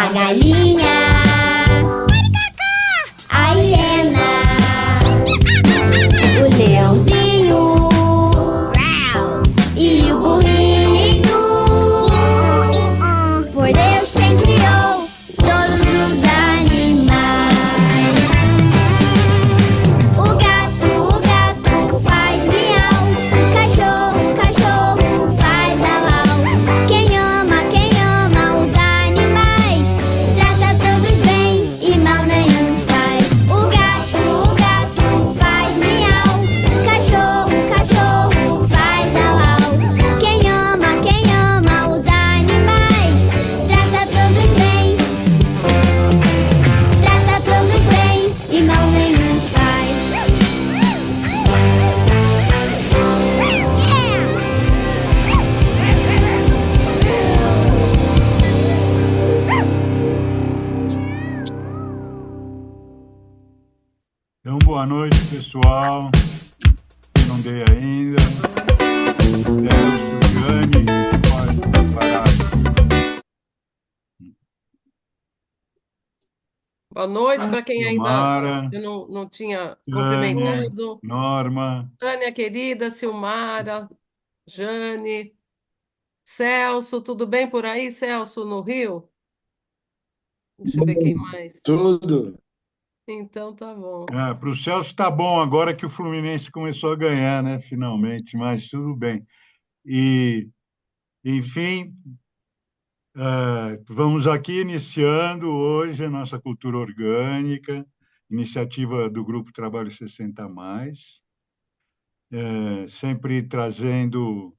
A galinha, a hiena, o leãozinho e o burrinho. Foi Deus quem criou todos os animais. O gato faz miau, o cachorro faz au au. Quem ama os animais, trata todos bem e mal nenhum faz. O gato faz miau, o cachorro faz au au. Quem ama os animais, trata todos bem e mal nenhum faz. Então, boa noite, pessoal. Eu não dei ainda. Celso, Jane, pode parar. Boa noite para quem ainda Silmara, eu não tinha Tânia, cumprimentado. Norma, Tânia querida, Silmara, Jane, Celso, tudo bem por aí, Celso, no Rio? Deixa eu ver quem mais. Tudo. Então tá bom. para o Celso está bom agora que o Fluminense começou a ganhar, né? Finalmente, mas tudo bem. E, enfim, vamos aqui iniciando hoje a nossa cultura orgânica, iniciativa do Grupo Trabalho 60 Mais, sempre trazendo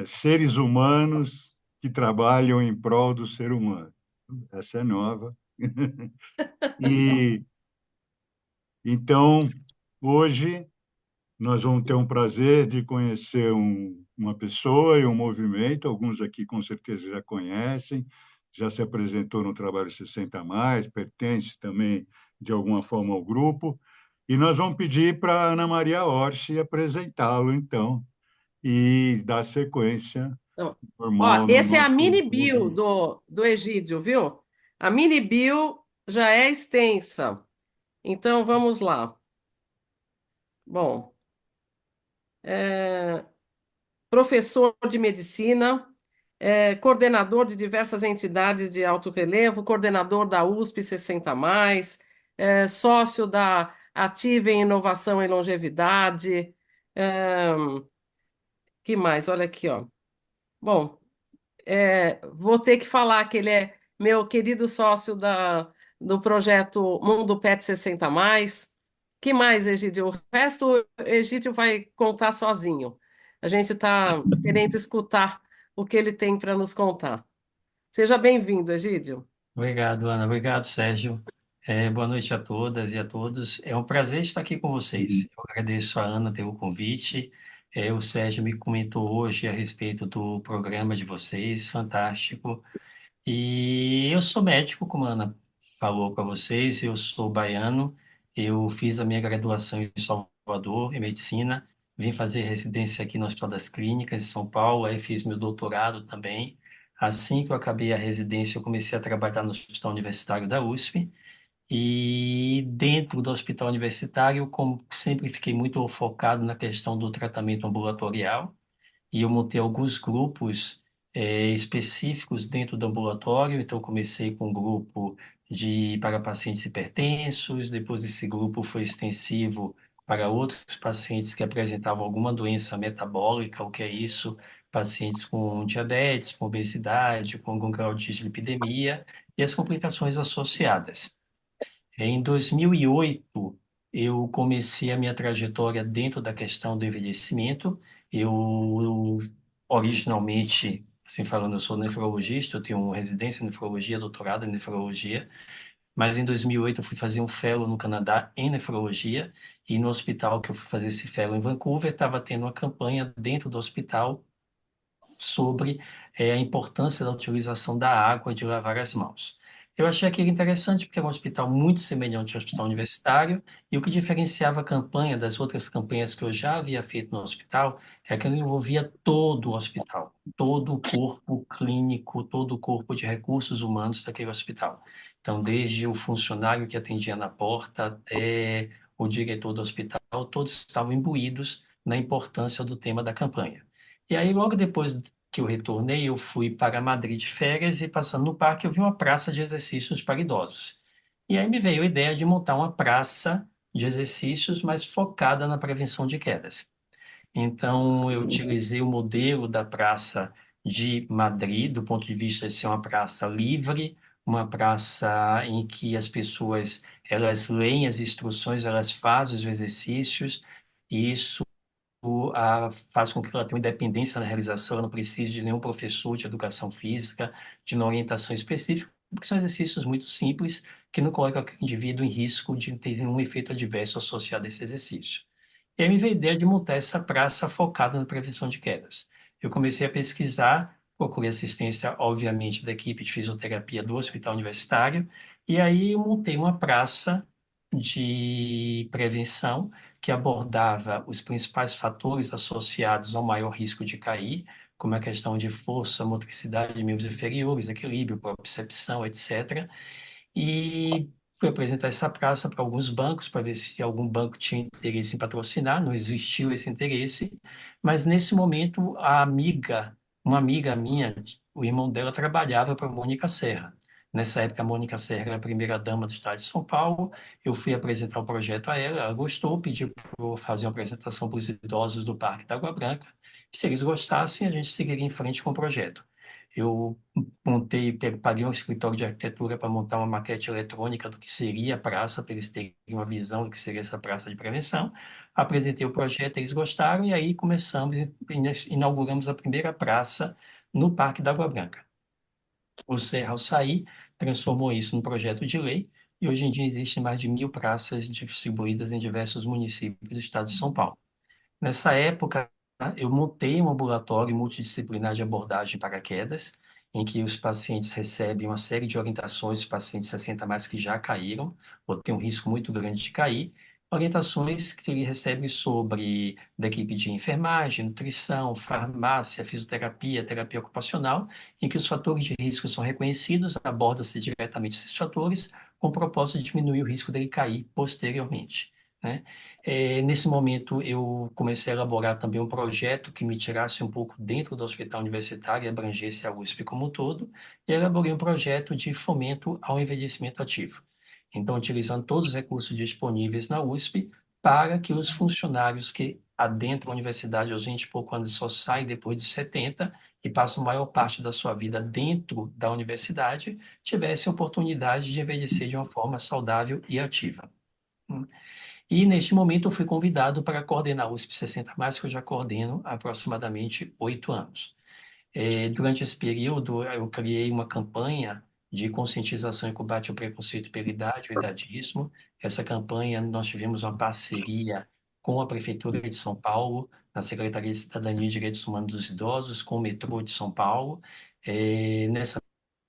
seres humanos que trabalham em prol do ser humano. Essa é nova. E então, hoje nós vamos ter um prazer de conhecer uma pessoa e um movimento. Alguns aqui com certeza já conhecem, já se apresentou no Trabalho 60 Mais, pertence também de alguma forma ao grupo. E nós vamos pedir para a Ana Maria Orsi apresentá-lo, então, e dar sequência Então, ó, normal no esse é a nosso mini bio movimento. do Egídio, viu? A mini bio já é extensa. Então vamos lá. Bom, é, professor de medicina, coordenador de diversas entidades de alto relevo, coordenador da USP 60 mais, sócio da Ativa em Inovação e Longevidade. é, que mais? Olha aqui, ó. Bom, vou ter que falar que ele é meu querido sócio do projeto Mundo Pet 60 mais. Que mais, Egídio? O resto, o Egídio vai contar sozinho. A gente está querendo escutar o que ele tem para nos contar. Seja bem-vindo, Egídio. Obrigado, Ana. Obrigado, Sérgio. Boa noite a todas e a todos. É um prazer estar aqui com vocês. Eu agradeço a Ana pelo convite. O Sérgio me comentou hoje a respeito do programa de vocês, fantástico. E eu sou médico, como a Ana falou para vocês, eu sou baiano. Eu fiz a minha graduação em Salvador, em medicina. Vim fazer residência aqui no Hospital das Clínicas, em São Paulo. Aí fiz meu doutorado também. Assim que eu acabei a residência, eu comecei a trabalhar no Hospital Universitário da USP. E dentro do hospital universitário, como sempre fiquei muito focado na questão do tratamento ambulatorial, e eu montei alguns grupos específicos dentro do ambulatório. Então, eu comecei com um grupo para pacientes hipertensos, depois esse grupo foi extensivo para outros pacientes que apresentavam alguma doença metabólica, o que é isso? Pacientes com diabetes, com obesidade, com algum grau de dislipidemia e as complicações associadas. Em 2008, eu comecei a minha trajetória dentro da questão do envelhecimento. Eu, originalmente, assim falando, eu sou nefrologista, eu tenho uma residência em nefrologia, doutorado em nefrologia, mas em 2008 eu fui fazer um fellow no Canadá em nefrologia, e no hospital que eu fui fazer esse fellow em Vancouver, estava tendo uma campanha dentro do hospital sobre a importância da utilização da água de lavar as mãos. Eu achei aquilo interessante porque é um hospital muito semelhante ao hospital universitário e o que diferenciava a campanha das outras campanhas que eu já havia feito no hospital é que ela envolvia todo o hospital, todo o corpo clínico, todo o corpo de recursos humanos daquele hospital. Então, desde o funcionário que atendia na porta até o diretor do hospital, todos estavam imbuídos na importância do tema da campanha. E aí, logo depois que eu retornei, eu fui para Madrid de férias e passando no parque eu vi uma praça de exercícios para idosos. E aí me veio a ideia de montar uma praça de exercícios, mas focada na prevenção de quedas. Então eu utilizei o modelo da praça de Madrid, do ponto de vista de ser uma praça livre, uma praça em que as pessoas elas leem as instruções, elas fazem os exercícios, e isso faz com que ela tenha independência na realização, ela não precise de nenhum professor de educação física, de uma orientação específica, porque são exercícios muito simples que não colocam o indivíduo em risco de ter um efeito adverso associado a esse exercício. E aí me veio a ideia de montar essa praça focada na prevenção de quedas. Eu comecei a pesquisar, procurei assistência, obviamente, da equipe de fisioterapia do Hospital Universitário, e aí eu montei uma praça de prevenção que abordava os principais fatores associados ao maior risco de cair, como a questão de força, motricidade de membros inferiores, equilíbrio, propriocepção, etc. E fui apresentar essa praça para alguns bancos para ver se algum banco tinha interesse em patrocinar. Não existiu esse interesse, mas nesse momento uma amiga minha, o irmão dela trabalhava para a Mônica Serra. Nessa época, a Mônica Serra era a primeira-dama do estado de São Paulo. Eu fui apresentar o projeto a ela, ela gostou, pediu para eu fazer uma apresentação para os idosos do Parque da Água Branca. E se eles gostassem, a gente seguiria em frente com o projeto. Eu paguei um escritório de arquitetura para montar uma maquete eletrônica do que seria a praça, para eles terem uma visão do que seria essa praça de prevenção. Apresentei o projeto, eles gostaram, e aí começamos, inauguramos a primeira praça no Parque da Água Branca. O Serra, ao sair, transformou isso num projeto de lei, e hoje em dia existem mais de 1.000 praças distribuídas em diversos municípios do estado de São Paulo. Nessa época, eu montei um ambulatório multidisciplinar de abordagem para quedas, em que os pacientes recebem uma série de orientações, os pacientes 60 a mais que já caíram, ou têm um risco muito grande de cair, orientações que ele recebe sobre da equipe de enfermagem, nutrição, farmácia, fisioterapia, terapia ocupacional, em que os fatores de risco são reconhecidos, aborda-se diretamente esses fatores, com o propósito de diminuir o risco dele cair posteriormente, né? Nesse momento, eu comecei a elaborar também um projeto que me tirasse um pouco dentro do hospital universitário e abrangesse a USP como um todo, e elaborei um projeto de fomento ao envelhecimento ativo. Então, utilizando todos os recursos disponíveis na USP para que os funcionários que adentram a universidade aos 20 e poucos anos só saem depois de 70 e passam a maior parte da sua vida dentro da universidade, tivessem a oportunidade de envelhecer de uma forma saudável e ativa. E neste momento eu fui convidado para coordenar o USP 60 mais, que eu já coordeno há aproximadamente 8 anos. Durante esse período, eu criei uma campanha de conscientização e combate ao preconceito pela idade, o idadismo. Essa campanha, nós tivemos uma parceria com a Prefeitura de São Paulo, na Secretaria de Cidadania e Direitos Humanos dos Idosos, com o metrô de São Paulo. Nessa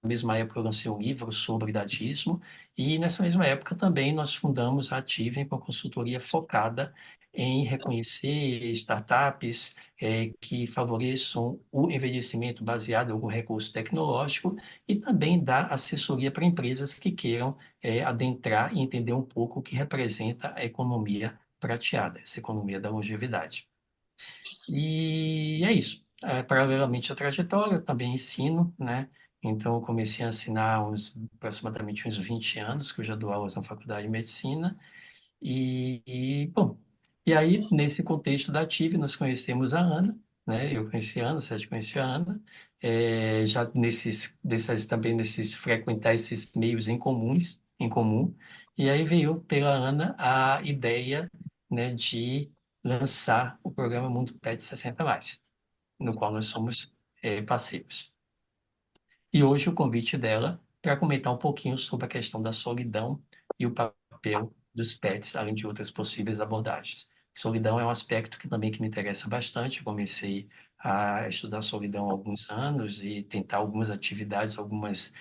mesma época eu lancei um livro sobre idadismo e nessa mesma época também nós fundamos a Ativem, com a consultoria focada em reconhecer startups que favoreçam o envelhecimento baseado em algum recurso tecnológico e também dar assessoria para empresas que queiram adentrar e entender um pouco o que representa a economia prateada, essa economia da longevidade. E é isso. Paralelamente à trajetória, eu também ensino, né? Então, eu comecei a ensinar aproximadamente uns 20 anos, que eu já dou aulas na Faculdade de Medicina. Bom, e aí, nesse contexto da TIV, nós conhecemos a Ana, né? Eu conheci a Ana, o Sérgio conhecia a Ana, já também nesses frequentar esses meios em comum, e aí veio pela Ana a ideia, né, de lançar o programa Mundo Pet 60 mais, no qual nós somos parceiros. E hoje o convite dela para comentar um pouquinho sobre a questão da solidão e o papel dos pets, além de outras possíveis abordagens. Solidão é um aspecto que também que me interessa bastante. Eu comecei a estudar solidão há alguns anos e tentar algumas atividades, algumas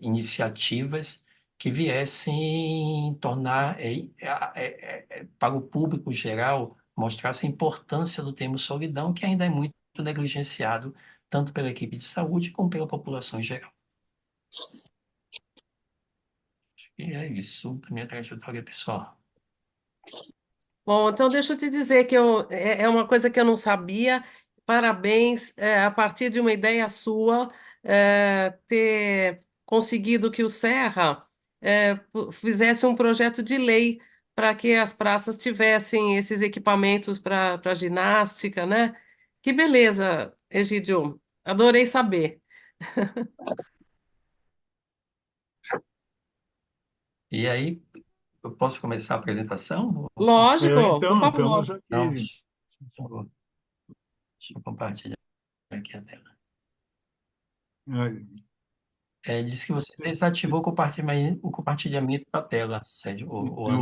iniciativas que viessem tornar, para o público geral, mostrasse a importância do termo solidão, que ainda é muito negligenciado, tanto pela equipe de saúde como pela população em geral. E é isso da minha trajetória pessoal. Bom, então deixa eu te dizer que é uma coisa que eu não sabia. Parabéns, a partir de uma ideia sua, ter conseguido que o Serra fizesse um projeto de lei para que as praças tivessem esses equipamentos para ginástica, né? Que beleza, Egídio. Adorei saber. E aí, eu posso começar a apresentação? Lógico, por Então, favor. estamos Não, aqui. deixa eu compartilhar aqui a tela. É, Diz que você desativou o compartilhamento da tela, Sérgio, ou Ana.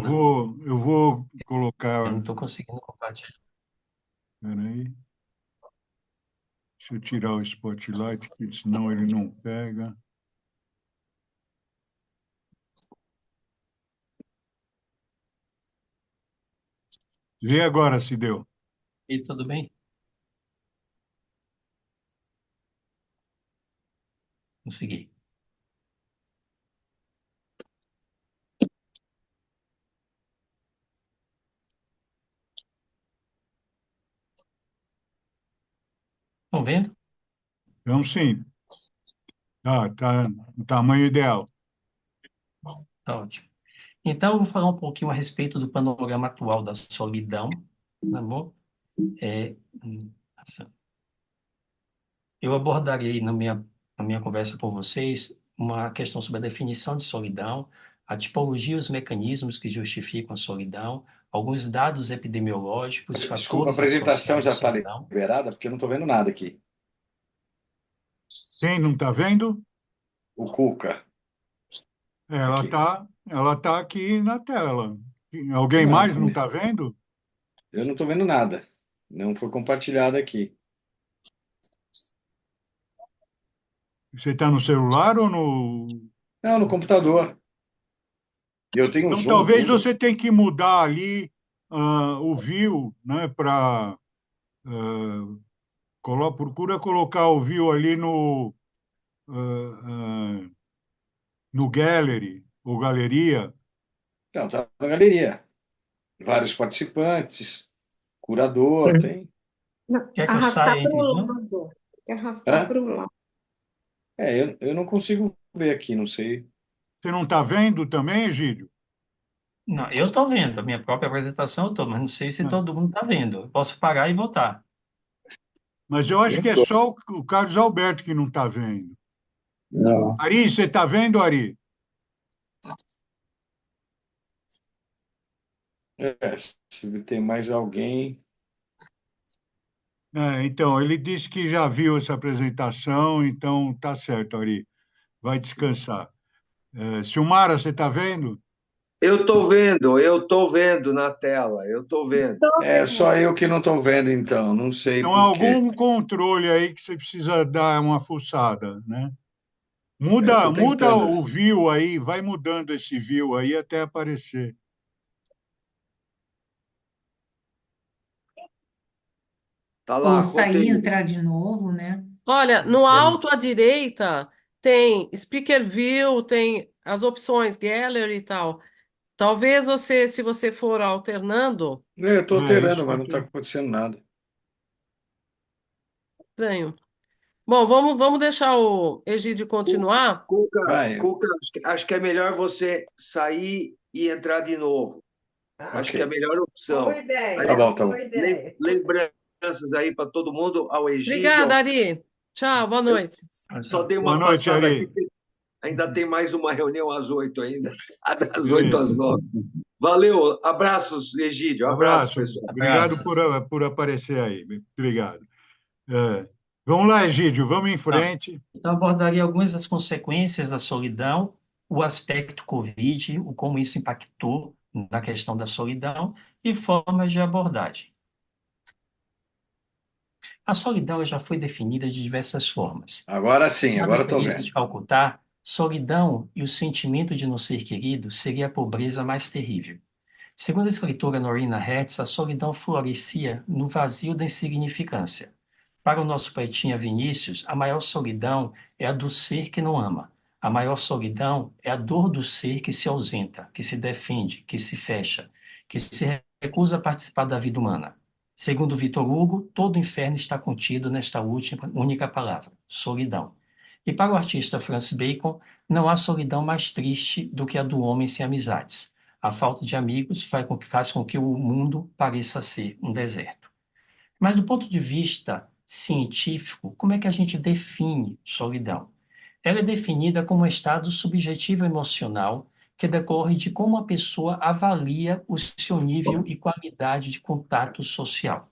eu vou Eu colocar. não estou conseguindo compartilhar. Espera aí. Deixa eu tirar o Spotlight, que senão ele não pega. Vê agora se deu. E tudo bem? Consegui. Estão vendo? Então, sim. Tá no tamanho ideal. Tá ótimo. Então, eu vou falar um pouquinho a respeito do panorama atual da solidão, tá bom? Assim, eu abordarei na minha conversa com vocês uma questão sobre a definição de solidão, a tipologia e os mecanismos que justificam a solidão, alguns dados epidemiológicos, Desculpa, a fatores apresentação associados já à está solidão. liberada, porque eu não estou vendo nada aqui. Quem não está vendo? O Cuca. Aqui. Ela tá aqui na tela. Alguém Não, mais não está vendo? eu não estou vendo nada. Não foi compartilhado aqui. Você está no celular ou no... Não, no computador. Eu tenho Então, Zoom, talvez tudo. você tenha que mudar ali o view, né, para... procura colocar o view ali no gallery, ou galeria. Não, está na galeria. Vários participantes, curador, tem. Quer que eu Arrastar saia, para o então? lado. Arrastar Hã? para o lado. Eu não consigo ver aqui, não sei. Você não está vendo também, Egídio? Não, eu estou vendo, a minha própria apresentação eu estou, mas não sei se Ah, todo mundo está vendo. Eu posso parar e voltar. mas eu acho Eu que é tô. só o Carlos Alberto que não está vendo. Não. Ari, você está vendo, Ari? Se tem mais alguém. Então, ele disse que já viu essa apresentação, então tá certo, Ari. Vai descansar. Silmara, você está vendo? Eu tô vendo na tela, eu tô vendo. É só eu que não estou vendo, então. Não sei Então, há por quê. algum controle aí que você precisa dar uma fuçada, né? Eu Muda, estou muda tentando. o view aí, vai mudando esse view aí até aparecer. Tá Ou lá, sair e conteúdo. entrar de novo, né? Olha, no alto à direita tem Speaker View, tem as opções Gallery e tal. Talvez você, se você for alternando, Eu estou Isso alterando, que mas eu não está tô... acontecendo nada. estranho. Bom, vamos deixar o Egídio continuar. Cuca, Vai, Acho que é melhor você sair e entrar de novo. Acho que é a ok. melhor Boa opção. ideia, Tá bom, tá bom. boa ideia. Lembranças aí para todo mundo, ao Egídio. Obrigada, Ari. Tchau, boa Eu noite. só dei Boa uma noite, passada aqui, Ari. porque ainda tem mais uma reunião às 8 ainda, das 8 às Beleza. 9. Valeu, abraços, Egídio, abraços, Abraço. pessoal. Obrigado Abraços. por aparecer aí. Obrigado. Vamos lá, Egídio, vamos em Tá. frente. Então, abordarei algumas das consequências da solidão, o aspecto Covid, o como isso impactou na questão da solidão e formas de abordagem. A solidão já foi definida de diversas formas. Agora sim, Madre agora estou Teresa vendo. de Calcutá Solidão e o sentimento de não ser querido seria a pobreza mais terrível. Segundo a escritora Norina Hertz, a solidão florescia no vazio da insignificância. Para o nosso poetinha Vinícius, a maior solidão é a do ser que não ama. A maior solidão é a dor do ser que se ausenta, que se defende, que se fecha, que se recusa a participar da vida humana. Segundo Victor Hugo, todo inferno está contido nesta única palavra, solidão. E para o artista Francis Bacon, não há solidão mais triste do que a do homem sem amizades. A falta de amigos faz com que o mundo pareça ser um deserto. Mas, do ponto de vista científico, como é que a gente define solidão? Ela é definida como um estado subjetivo emocional que decorre de como a pessoa avalia o seu nível e qualidade de contato social.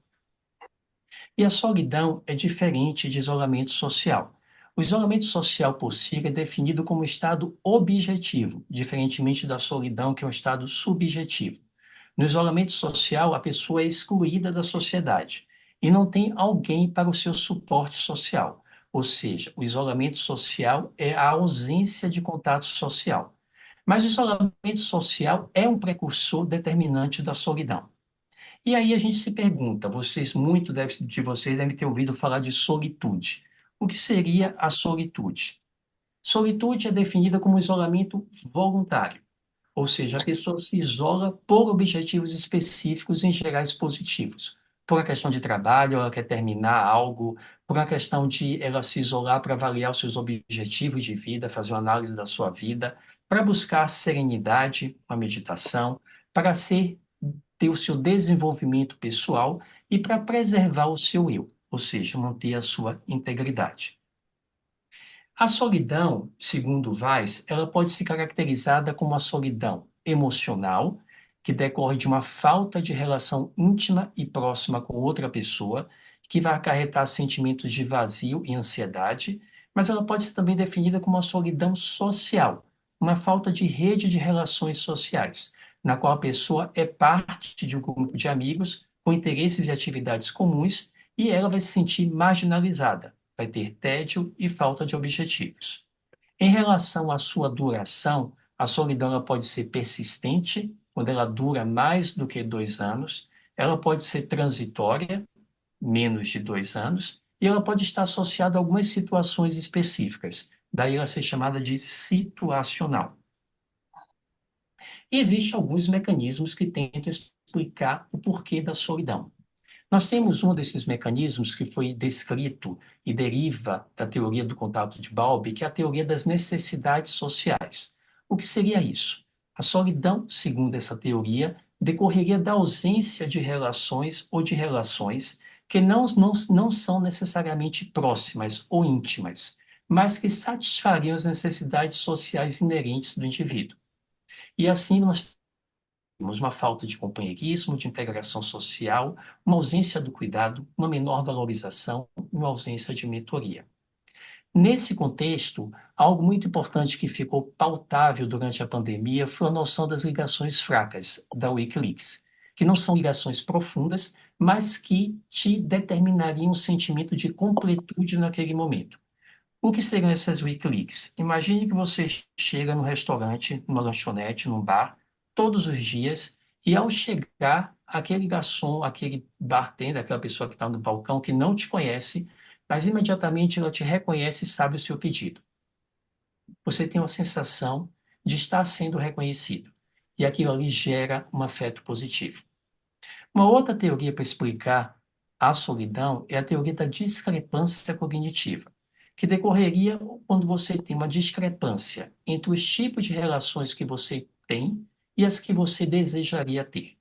E a solidão é diferente de isolamento social. O isolamento social por si é definido como estado objetivo, diferentemente da solidão, que é um estado subjetivo. No isolamento social, a pessoa é excluída da sociedade e não tem alguém para o seu suporte social. Ou seja, o isolamento social é a ausência de contato social. Mas o isolamento social é um precursor determinante da solidão. E aí a gente se pergunta, de vocês devem ter ouvido falar de solitude. O que seria a solitude? Solitude é definida como isolamento voluntário, ou seja, a pessoa se isola por objetivos específicos, em gerais positivos. Por uma questão de trabalho, ela quer terminar algo, por uma questão de ela se isolar para avaliar os seus objetivos de vida, fazer uma análise da sua vida, para buscar serenidade, uma meditação, para ter o seu desenvolvimento pessoal e para preservar o seu eu, ou seja, manter a sua integridade. A solidão, segundo Weiss, ela pode ser caracterizada como uma solidão emocional, que decorre de uma falta de relação íntima e próxima com outra pessoa, que vai acarretar sentimentos de vazio e ansiedade, mas ela pode ser também definida como uma solidão social, uma falta de rede de relações sociais, na qual a pessoa é parte de um grupo de amigos com interesses e atividades comuns e ela vai se sentir marginalizada, vai ter tédio e falta de objetivos. Em relação à sua duração, a solidão ela pode ser persistente, quando ela dura mais do que 2 anos, ela pode ser transitória, menos de 2 anos, e ela pode estar associada a algumas situações específicas, daí ela ser chamada de situacional. E existem alguns mecanismos que tentam explicar o porquê da solidão. Nós temos um desses mecanismos que foi descrito e deriva da teoria do contato de Bowlby, que é a teoria das necessidades sociais. O que seria isso? A solidão, segundo essa teoria, decorreria da ausência de relações ou de relações que não são necessariamente próximas ou íntimas, mas que satisfariam as necessidades sociais inerentes do indivíduo. E assim nós temos uma falta de companheirismo, de integração social, uma ausência do cuidado, uma menor valorização, uma ausência de mentoria. Nesse contexto, algo muito importante que ficou pautável durante a pandemia foi a noção das ligações fracas da Wikileaks, que não são ligações profundas, mas que te determinariam um sentimento de completude naquele momento. O que seriam essas Wikileaks? Imagine que você chega no restaurante, numa lanchonete, num bar, todos os dias, e ao chegar, aquele garçom, aquele bartender, aquela pessoa que está no balcão, que não te conhece, mas imediatamente ela te reconhece e sabe o seu pedido. Você tem uma sensação de estar sendo reconhecido, e aquilo ali gera um afeto positivo. Uma outra teoria para explicar a solidão é a teoria da discrepância cognitiva, que decorreria quando você tem uma discrepância entre os tipos de relações que você tem e as que você desejaria ter.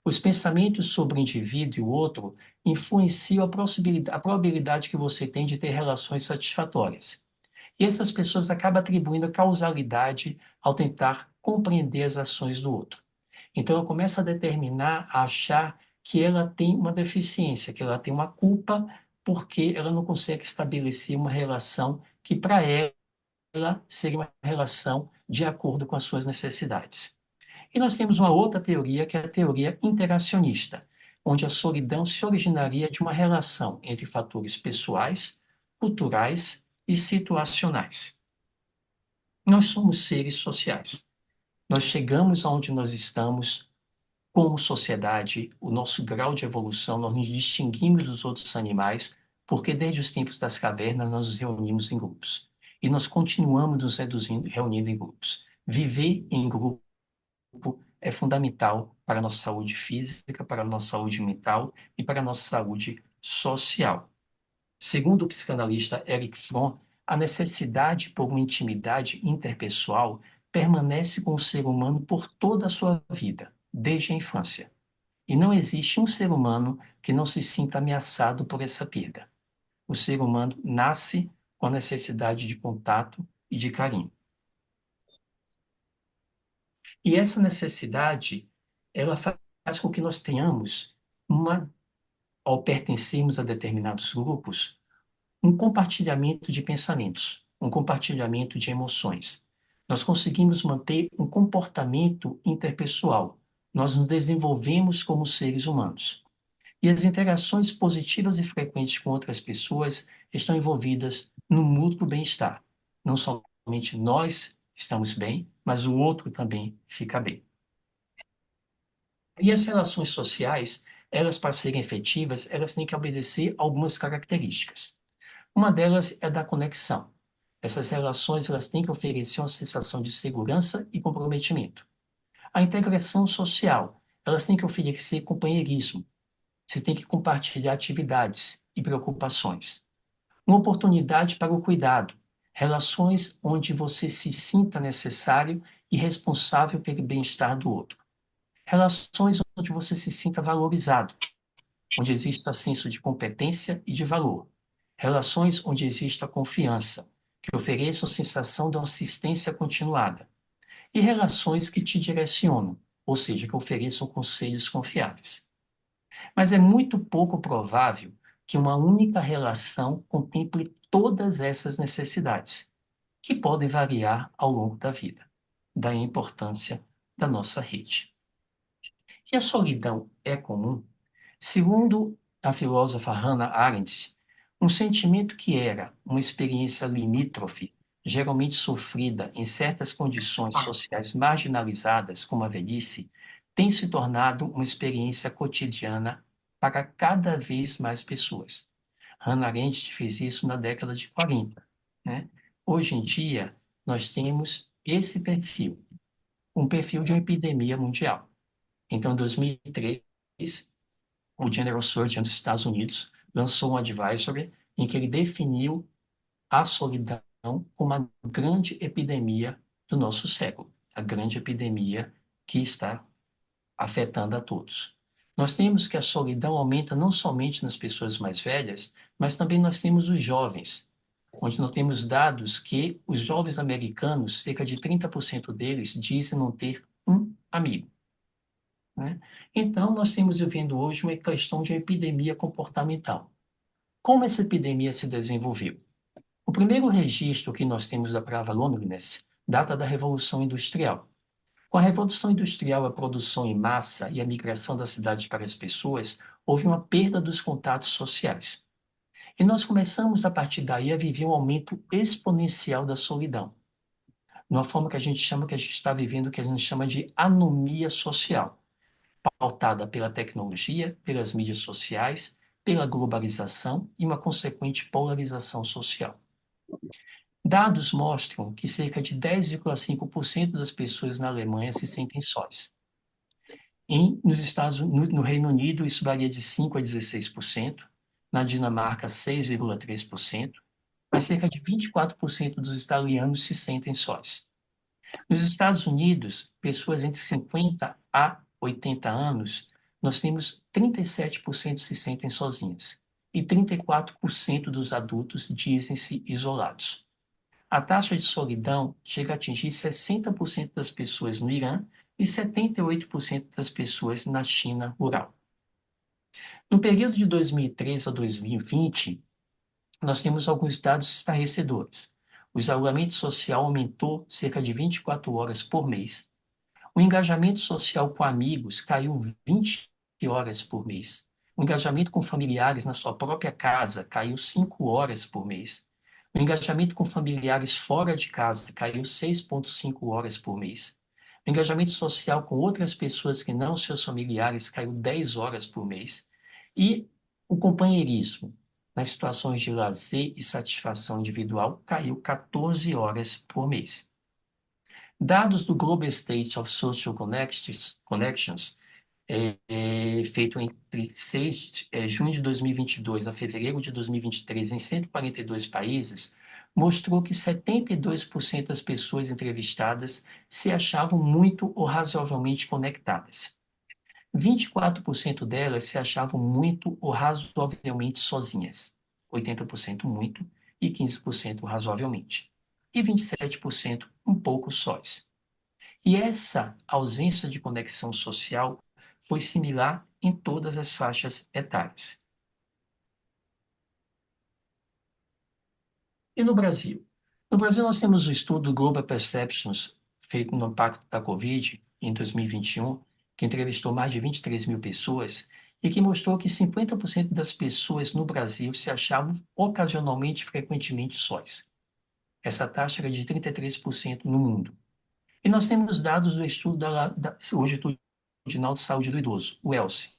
Os pensamentos sobre o indivíduo e o outro influenciam a probabilidade que você tem de ter relações satisfatórias. E essas pessoas acabam atribuindo a causalidade ao tentar compreender as ações do outro. Então, ela começa a determinar, a achar que ela tem uma deficiência, que ela tem uma culpa, porque ela não consegue estabelecer uma relação que, para ela, seria uma relação de acordo com as suas necessidades. E nós temos uma outra teoria, que é a teoria interacionista, onde a solidão se originaria de uma relação entre fatores pessoais, culturais e situacionais. Nós somos seres sociais. Nós chegamos aonde nós estamos como sociedade, o nosso grau de evolução, nós nos distinguimos dos outros animais, porque desde os tempos das cavernas nós nos reunimos em grupos. E nós continuamos nos reunindo em grupos. Viver em grupo é fundamental para a nossa saúde física, para a nossa saúde mental e para a nossa saúde social. Segundo o psicanalista Erich Fromm, a necessidade por uma intimidade interpessoal permanece com o ser humano por toda a sua vida, desde a infância. E não existe um ser humano que não se sinta ameaçado por essa perda. O ser humano nasce com a necessidade de contato e de carinho. E essa necessidade, ela faz com que nós tenhamos ao pertencermos a determinados grupos, um compartilhamento de pensamentos, um compartilhamento de emoções. Nós conseguimos manter um comportamento interpessoal. Nós nos desenvolvemos como seres humanos. E as interações positivas e frequentes com outras pessoas estão envolvidas no mútuo bem-estar. Não somente nós estamos bem, mas o outro também fica bem. E as relações sociais, elas para serem efetivas, elas têm que obedecer a algumas características. Uma delas é da conexão. Essas relações elas têm que oferecer uma sensação de segurança e comprometimento. A integração social, elas têm que oferecer companheirismo. Você tem que compartilhar atividades e preocupações. Uma oportunidade para o cuidado. Relações onde você se sinta necessário e responsável pelo bem-estar do outro. Relações onde você se sinta valorizado, onde exista senso de competência e de valor. Relações onde exista confiança, que ofereçam sensação de assistência continuada. E relações que te direcionam, ou seja, que ofereçam conselhos confiáveis. Mas é muito pouco provável que uma única relação contemple todas essas necessidades, que podem variar ao longo da vida. Daí a importância da nossa rede. E a solidão é comum? Segundo a filósofa Hannah Arendt, um sentimento que era uma experiência limítrofe, geralmente sofrida em certas condições sociais marginalizadas, como a velhice, tem se tornado uma experiência cotidiana para cada vez mais pessoas. Hannah Arendt fez isso na década de 40, né? Hoje em dia, nós temos esse perfil, um perfil de uma epidemia mundial. Então, em 2003, o General Surgeon dos Estados Unidos lançou um advisory em que ele definiu a solidão como uma grande epidemia do nosso século, a grande epidemia que está afetando a todos. Nós temos que a solidão aumenta não somente nas pessoas mais velhas, mas também nós temos os jovens, onde nós temos dados que os jovens americanos, cerca de 30% deles, dizem não ter um amigo, né? Então, nós temos vivendo hoje uma questão de epidemia comportamental. Como essa epidemia se desenvolveu? O primeiro registro que nós temos da palavra loneliness data da Revolução Industrial. Com a Revolução Industrial, a produção em massa e a migração da cidade para as pessoas, houve uma perda dos contatos sociais. E nós começamos, a partir daí, a viver um aumento exponencial da solidão. De uma forma que a gente chama, que a gente está vivendo, que a gente chama de anomia social, pautada pela tecnologia, pelas mídias sociais, pela globalização e uma consequente polarização social. Dados mostram que cerca de 10,5% das pessoas na Alemanha se sentem sós. No Reino Unido, isso varia de 5% a 16%, na Dinamarca, 6,3%, mas cerca de 24% dos italianos se sentem sós. Nos Estados Unidos, pessoas entre 50 a 80 anos, nós temos 37% se sentem sozinhas e 34% dos adultos dizem-se isolados. A taxa de solidão chega a atingir 60% das pessoas no Irã e 78% das pessoas na China rural. No período de 2013 a 2020, nós temos alguns dados estarrecedores. O isolamento social aumentou cerca de 24 horas por mês. O engajamento social com amigos caiu 20 horas por mês. O engajamento com familiares na sua própria casa caiu 5 horas por mês. O engajamento com familiares fora de casa caiu 6,5 horas por mês. O engajamento social com outras pessoas que não seus familiares caiu 10 horas por mês. E o companheirismo, nas situações de lazer e satisfação individual, caiu 14 horas por mês. Dados do Global State of Social Connections, feito entre junho de 2022 a fevereiro de 2023 em 142 países, mostrou que 72% das pessoas entrevistadas se achavam muito ou razoavelmente conectadas. 24% delas se achavam muito ou razoavelmente sozinhas, 80% muito e 15% razoavelmente, e 27% um pouco sós. E essa ausência de conexão social foi similar em todas as faixas etárias. E no Brasil? No Brasil, nós temos o estudo Global Perceptions, feito no impacto da Covid, em 2021, que entrevistou mais de 23 mil pessoas e que mostrou que 50% das pessoas no Brasil se achavam ocasionalmente, frequentemente sós. Essa taxa era de 33% no mundo. E nós temos dados do estudo da Longitudinal de Saúde do Idoso, o ELSE,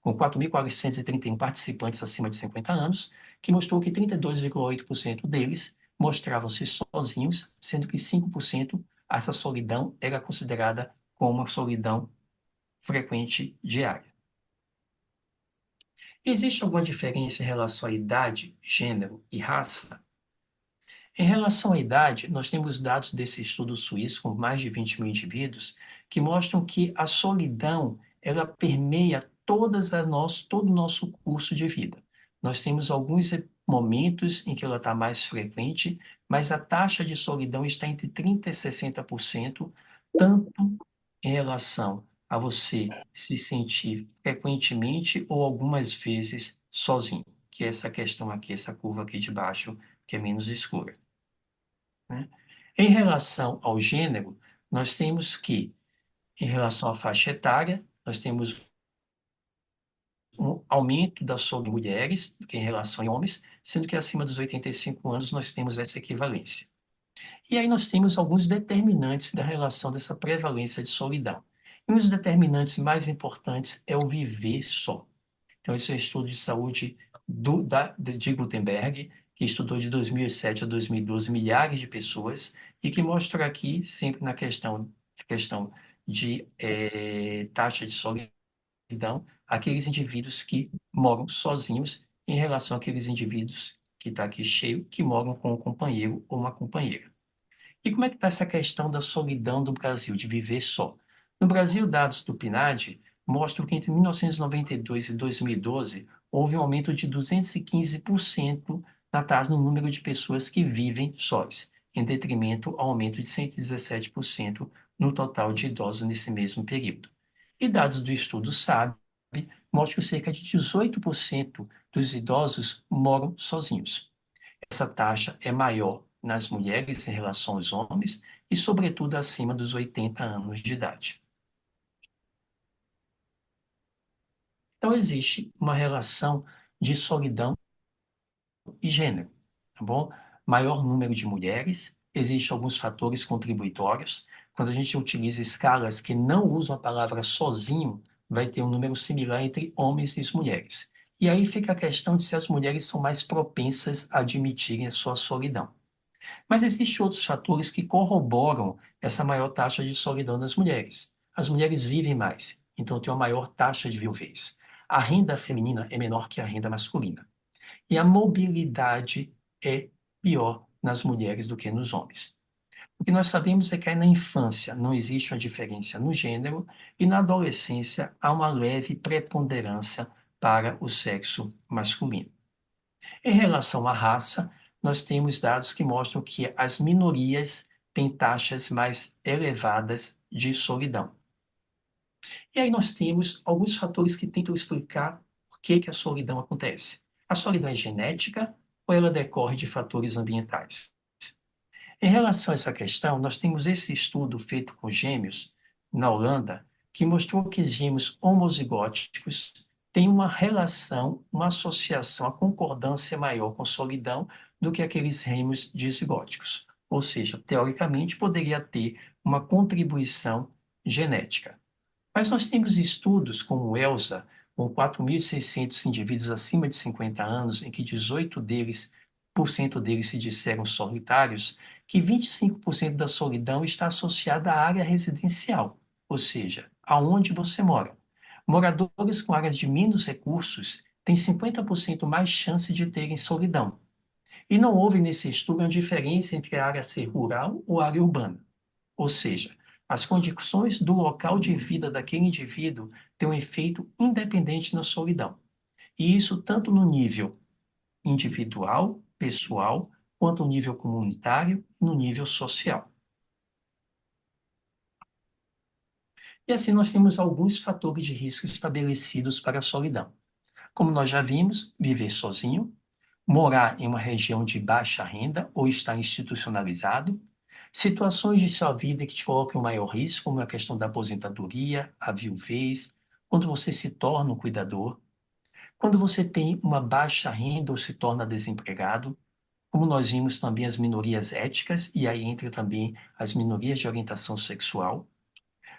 com 4.431 participantes acima de 50 anos, que mostrou que 32,8% deles mostravam-se sozinhos, sendo que 5% essa solidão era considerada como uma solidão frequente diária. Existe alguma diferença em relação à idade, gênero e raça? Em relação à idade, nós temos dados desse estudo suíço com mais de 20 mil indivíduos que mostram que a solidão ela permeia todo o nosso curso de vida. Nós temos alguns momentos em que ela está mais frequente, mas a taxa de solidão está entre 30% e 60%, tanto em relação a você se sentir frequentemente ou algumas vezes sozinho, que é essa questão aqui, essa curva aqui de baixo, que é menos escura. Né? Em relação ao gênero, nós temos que, em relação à faixa etária, nós temos um aumento da solidão em mulheres do que em relação a homens, sendo que acima dos 85 anos nós temos essa equivalência. E aí nós temos alguns determinantes da relação dessa prevalência de solidão. E um dos determinantes mais importantes é o viver só. Então, esse é um estudo de saúde de Gutenberg, que estudou de 2007 a 2012 milhares de pessoas e que mostra aqui, sempre na questão de taxa de solidão, aqueles indivíduos que moram sozinhos em relação àqueles indivíduos que está aqui cheio, que moram com um companheiro ou uma companheira. E como é que está essa questão da solidão do Brasil, de viver só? No Brasil, dados do PNAD mostram que entre 1992 e 2012 houve um aumento de 215% no número de pessoas que vivem sós, em detrimento ao aumento de 117% no total de idosos nesse mesmo período. E dados do estudo SAB mostram que cerca de 18% dos idosos moram sozinhos. Essa taxa é maior nas mulheres em relação aos homens e, sobretudo, acima dos 80 anos de idade. Então, existe uma relação de solidão e gênero, tá bom? Maior número de mulheres, existem alguns fatores contributórios. Quando a gente utiliza escalas que não usam a palavra sozinho, vai ter um número similar entre homens e mulheres. E aí fica a questão de se as mulheres são mais propensas a admitirem a sua solidão. Mas existem outros fatores que corroboram essa maior taxa de solidão das mulheres. As mulheres vivem mais, então tem uma maior taxa de viuvez. A renda feminina é menor que a renda masculina. E a mobilidade é pior nas mulheres do que nos homens. O que nós sabemos é que na infância não existe uma diferença no gênero e na adolescência há uma leve preponderância para o sexo masculino. Em relação à raça, nós temos dados que mostram que as minorias têm taxas mais elevadas de solidão. E aí nós temos alguns fatores que tentam explicar por que a solidão acontece. A solidão é genética ou ela decorre de fatores ambientais? Em relação a essa questão, nós temos esse estudo feito com gêmeos na Holanda, que mostrou que os gêmeos homozigóticos têm uma relação, uma associação, a concordância maior com solidão do que aqueles remos dizigóticos. Ou seja, teoricamente, poderia ter uma contribuição genética. Mas nós temos estudos como o ELSA, com 4.600 indivíduos acima de 50 anos, em que 18% deles se disseram solitários, que 25% da solidão está associada à área residencial, ou seja, aonde você mora. Moradores com áreas de menos recursos têm 50% mais chance de terem solidão. E não houve nesse estudo uma diferença entre a área ser rural ou área urbana. Ou seja, as condições do local de vida daquele indivíduo têm um efeito independente na solidão. E isso tanto no nível individual, pessoal, quanto no nível comunitário e no nível social. E assim nós temos alguns fatores de risco estabelecidos para a solidão. Como nós já vimos, viver sozinho, morar em uma região de baixa renda ou estar institucionalizado, situações de sua vida que te colocam em maior risco, como a questão da aposentadoria, a viuvez, quando você se torna um cuidador, quando você tem uma baixa renda ou se torna desempregado, como nós vimos também as minorias étnicas, e aí entra também as minorias de orientação sexual.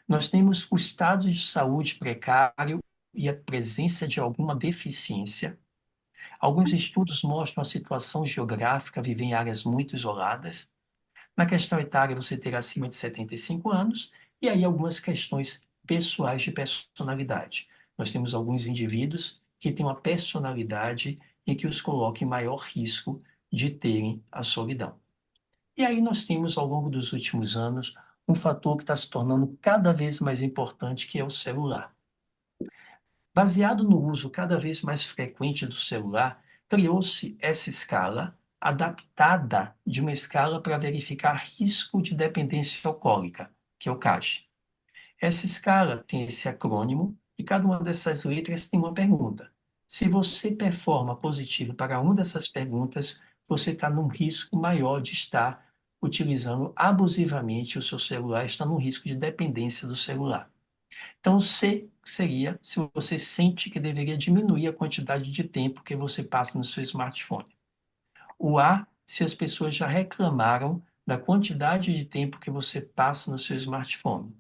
Nós temos o estado de saúde precário e a presença de alguma deficiência. Alguns estudos mostram a situação geográfica, viver em áreas muito isoladas. Na questão etária, você ter acima de 75 anos, e aí algumas questões pessoais de personalidade. Nós temos alguns indivíduos que têm uma personalidade e que os coloca em maior risco de terem a solidão. E aí nós temos, ao longo dos últimos anos, um fator que está se tornando cada vez mais importante, que é o celular. Baseado no uso cada vez mais frequente do celular, criou-se essa escala adaptada de uma escala para verificar risco de dependência alcoólica, que é o CAGE. Essa escala tem esse acrônimo e cada uma dessas letras tem uma pergunta. Se você performa positivo para uma dessas perguntas, você está num risco maior de estar utilizando abusivamente o seu celular, está num risco de dependência do celular. Então, C seria se você sente que deveria diminuir a quantidade de tempo que você passa no seu smartphone. O A, se as pessoas já reclamaram da quantidade de tempo que você passa no seu smartphone.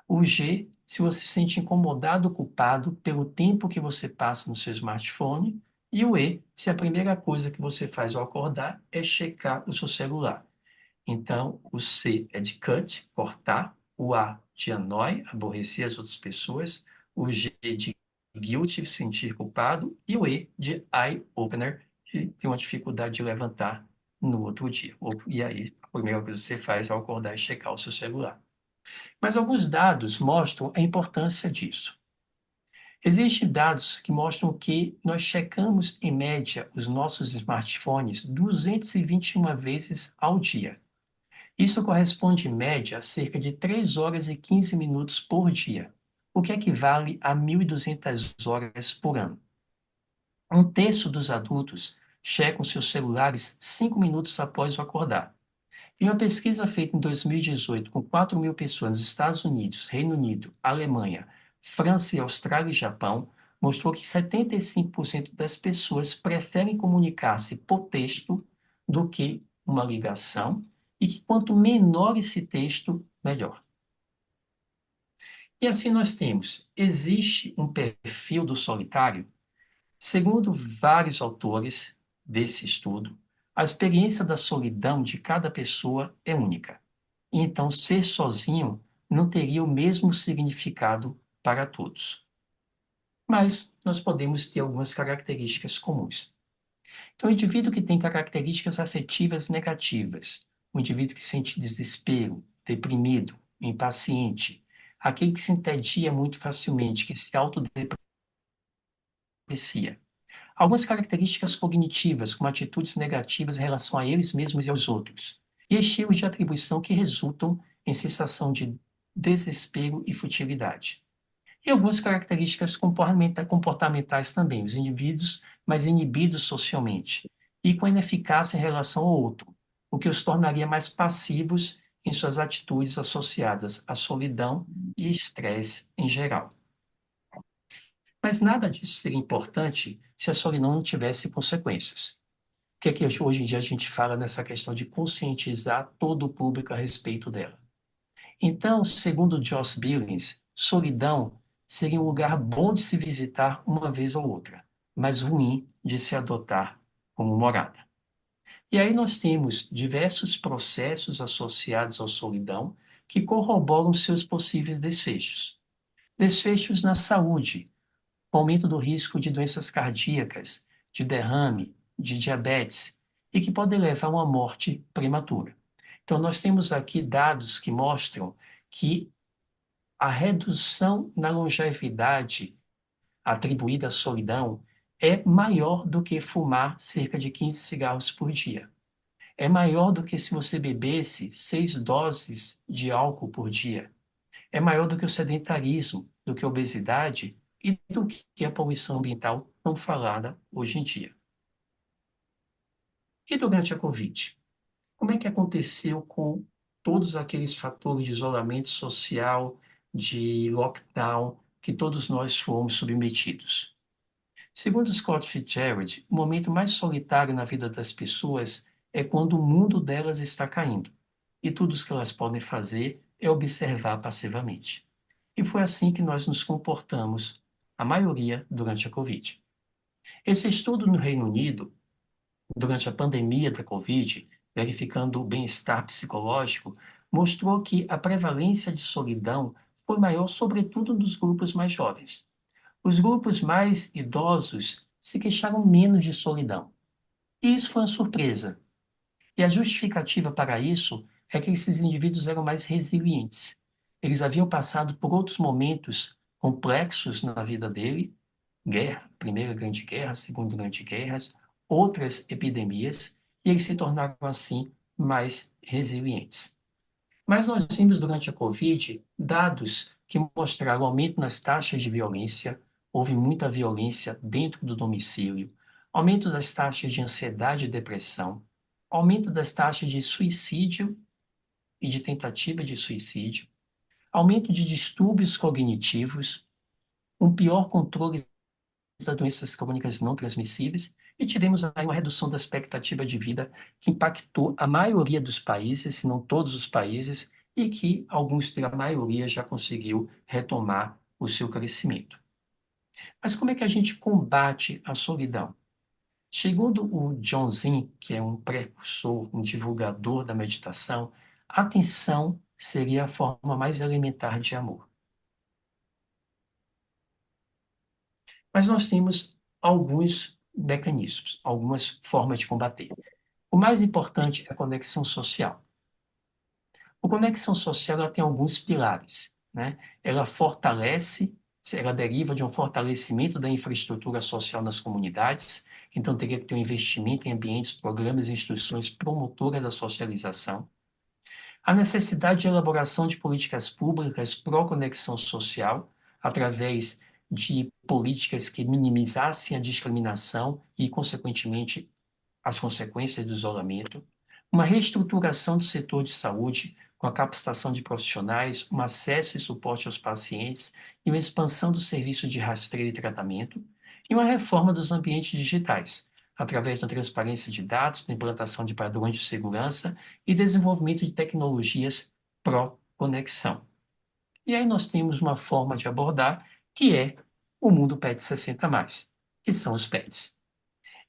O G, se você se sente incomodado ou culpado pelo tempo que você passa no seu smartphone. E o E, se a primeira coisa que você faz ao acordar é checar o seu celular. Então, o C é de cut, cortar, o A de annoy, aborrecer as outras pessoas, o G de guilty, sentir culpado, e o E de eye-opener, que tem uma dificuldade de levantar no outro dia. E aí, a primeira coisa que você faz ao acordar é checar o seu celular. Mas alguns dados mostram a importância disso. Existem dados que mostram que nós checamos, em média, os nossos smartphones 221 vezes ao dia. Isso corresponde, em média, a cerca de 3 horas e 15 minutos por dia, o que equivale a 1.200 horas por ano. Um terço dos adultos checam seus celulares 5 minutos após o acordar. Em uma pesquisa feita em 2018 com 4.000 pessoas nos Estados Unidos, Reino Unido, Alemanha, França, Austrália e Japão, mostrou que 75% das pessoas preferem comunicar-se por texto do que uma ligação, e que quanto menor esse texto, melhor. E assim nós temos, existe um perfil do solitário? Segundo vários autores desse estudo, a experiência da solidão de cada pessoa é única. Então, ser sozinho não teria o mesmo significado para todos. Mas nós podemos ter algumas características comuns. Então, o indivíduo que tem características afetivas negativas, o indivíduo que sente desespero, deprimido, impaciente, aquele que se entedia muito facilmente, que se autodeprecia. Algumas características cognitivas, como atitudes negativas em relação a eles mesmos e aos outros, e estilos de atribuição que resultam em sensação de desespero e futilidade. E algumas características comportamentais também, os indivíduos mais inibidos socialmente e com ineficácia em relação ao outro, o que os tornaria mais passivos em suas atitudes associadas à solidão e estresse em geral. Mas nada disso seria importante se a solidão não tivesse consequências. que é que hoje em dia a gente fala nessa questão de conscientizar todo o público a respeito dela? Então, segundo Joss Billings, solidão seria um lugar bom de se visitar uma vez ou outra, mas ruim de se adotar como morada. E aí nós temos diversos processos associados à solidão que corroboram seus possíveis desfechos. Desfechos na saúde, aumento do risco de doenças cardíacas, de derrame, de diabetes, e que podem levar a uma morte prematura. Então, nós temos aqui dados que mostram que a redução na longevidade atribuída à solidão é maior do que fumar cerca de 15 cigarros por dia. É maior do que se você bebesse 6 doses de álcool por dia. É maior do que o sedentarismo, do que a obesidade e do que a poluição ambiental tão falada hoje em dia. E durante a Covid? Como é que aconteceu com todos aqueles fatores de isolamento social, de lockdown, que todos nós fomos submetidos? Segundo Scott Fitzgerald, o momento mais solitário na vida das pessoas é quando o mundo delas está caindo, e tudo o que elas podem fazer é observar passivamente. E foi assim que nós nos comportamos, a maioria, durante a Covid. Esse estudo no Reino Unido, durante a pandemia da Covid, verificando o bem-estar psicológico, mostrou que a prevalência de solidão foi maior, sobretudo nos grupos mais jovens. Os grupos mais idosos se queixaram menos de solidão. E isso foi uma surpresa. E a justificativa para isso é que esses indivíduos eram mais resilientes. Eles haviam passado por outros momentos complexos na vida dele, guerra, Primeira Grande Guerra, Segunda Grande Guerra, outras epidemias, e eles se tornaram assim mais resilientes. Mas nós vimos durante a Covid dados que mostraram aumento nas taxas de violência, houve muita violência dentro do domicílio, aumento das taxas de ansiedade e depressão, aumento das taxas de suicídio e de tentativa de suicídio, aumento de distúrbios cognitivos, um pior controle das doenças crônicas não transmissíveis e tivemos aí uma redução da expectativa de vida que impactou a maioria dos países, se não todos os países, e que alguns, a maioria, já conseguiu retomar o seu crescimento. Mas como é que a gente combate a solidão? Segundo o John Zinn, que é um precursor, um divulgador da meditação, a atenção seria a forma mais elementar de amor. Mas nós temos alguns mecanismos, algumas formas de combater. O mais importante é a conexão social. A conexão social ela tem alguns pilares, né? Ela fortalece, ela deriva de um fortalecimento da infraestrutura social nas comunidades, então teria que ter um investimento em ambientes, programas e instituições promotoras da socialização. A necessidade de elaboração de políticas públicas pró-conexão social, através de políticas que minimizassem a discriminação e, consequentemente, as consequências do isolamento, uma reestruturação do setor de saúde, com a capacitação de profissionais, um acesso e suporte aos pacientes e uma expansão do serviço de rastreio e tratamento, e uma reforma dos ambientes digitais, através da transparência de dados, da implantação de padrões de segurança e desenvolvimento de tecnologias pró-conexão. E aí nós temos uma forma de abordar que é o mundo PET 60+, que são os PETs.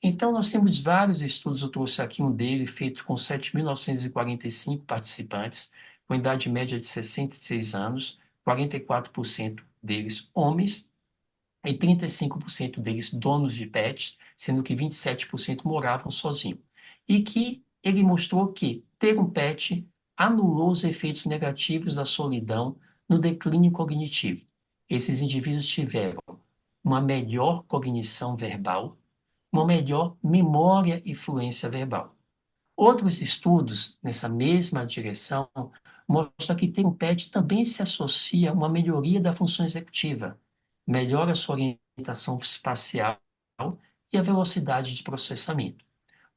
Então, nós temos vários estudos, eu trouxe aqui um dele, feito com 7.945 participantes, com idade média de 66 anos, 44% deles homens, e 35% deles donos de pets, sendo que 27% moravam sozinhos. E que ele mostrou que ter um pet anulou os efeitos negativos da solidão no declínio cognitivo. Esses indivíduos tiveram uma melhor cognição verbal, uma melhor memória e fluência verbal. Outros estudos nessa mesma direção mostram que ter um pet também se associa a uma melhoria da função executiva, melhora a sua orientação espacial e a velocidade de processamento.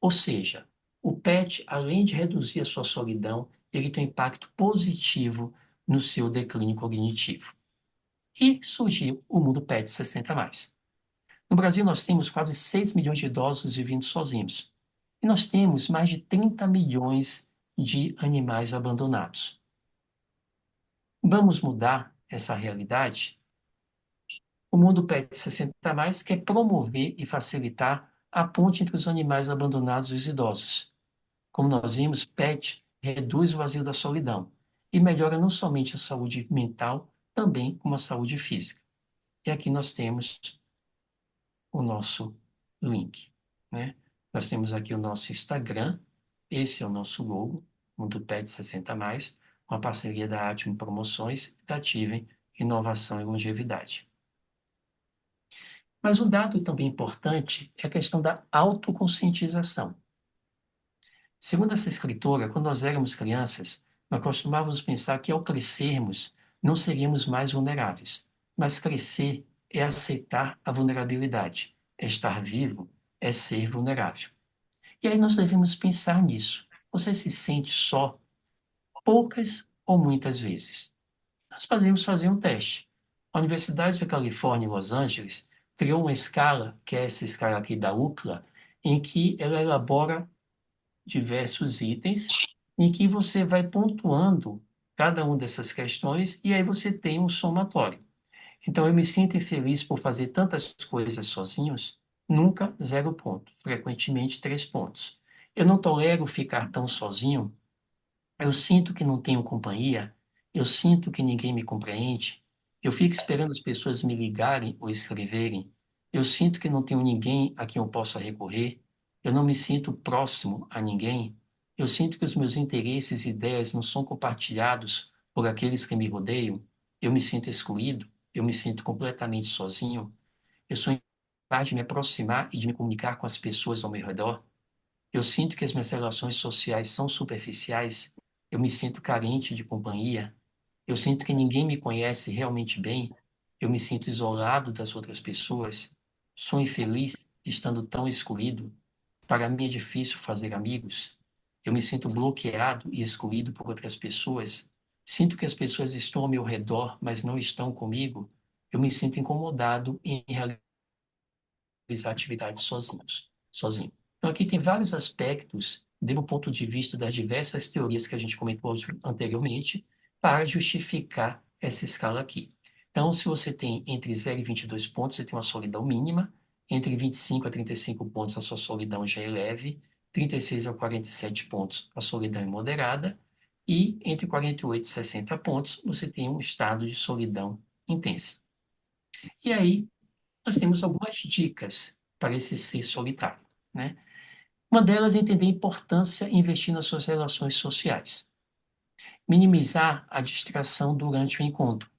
Ou seja, o pet, além de reduzir a sua solidão, ele tem um impacto positivo no seu declínio cognitivo. E surgiu o mundo PET 60+. No Brasil, nós temos quase 6 milhões de idosos vivendo sozinhos. E nós temos mais de 30 milhões de animais abandonados. Vamos mudar essa realidade? O Mundo Pet 60+ quer promover e facilitar a ponte entre os animais abandonados e os idosos. Como nós vimos, PET reduz o vazio da solidão e melhora não somente a saúde mental, também como a saúde física. E aqui nós temos o nosso link, né? Nós temos aqui o nosso Instagram, esse é o nosso logo, Mundo Pet 60+, uma parceria da Atimo Promoções e da Ativem Inovação e Longevidade. Mas um dado também importante é a questão da autoconscientização. Segundo essa escritora, quando nós éramos crianças, nós costumávamos pensar que ao crescermos, não seríamos mais vulneráveis. Mas crescer é aceitar a vulnerabilidade. Estar vivo é ser vulnerável. E aí nós devemos pensar nisso. Você se sente só? Poucas ou muitas vezes? Nós podemos fazer um teste. A Universidade da Califórnia, em Los Angeles, criou uma escala, que é essa escala aqui da UCLA, em que ela elabora diversos itens em que você vai pontuando cada uma dessas questões e aí você tem um somatório. Então, eu me sinto infeliz por fazer tantas coisas sozinhos? Nunca 0 ponto, frequentemente 3 pontos. Eu não tolero ficar tão sozinho? Eu sinto que não tenho companhia, eu sinto que ninguém me compreende, eu fico esperando as pessoas me ligarem ou escreverem, eu sinto que não tenho ninguém a quem eu possa recorrer, eu não me sinto próximo a ninguém, eu sinto que os meus interesses e ideias não são compartilhados por aqueles que me rodeiam, eu me sinto excluído, eu me sinto completamente sozinho, eu sou incapaz de me aproximar e de me comunicar com as pessoas ao meu redor. Eu sinto que as minhas relações sociais são superficiais, eu me sinto carente de companhia, eu sinto que ninguém me conhece realmente bem, eu me sinto isolado das outras pessoas, sou infeliz estando tão excluído, para mim é difícil fazer amigos, eu me sinto bloqueado e excluído por outras pessoas, sinto que as pessoas estão ao meu redor, mas não estão comigo, eu me sinto incomodado em realizar atividades sozinho. Então, aqui tem vários aspectos, do ponto de vista das diversas teorias que a gente comentou anteriormente, para justificar essa escala aqui. Então, se você tem entre 0 e 22 pontos, você tem uma solidão mínima, entre 25 a 35 pontos, a sua solidão já é leve, 36 a 47 pontos, a solidão é moderada, e entre 48 e 60 pontos, você tem um estado de solidão intensa. E aí, nós temos algumas dicas para esse ser solitário, né? Uma delas é entender a importância e investir nas suas relações sociais. Minimizar a distração durante o encontro.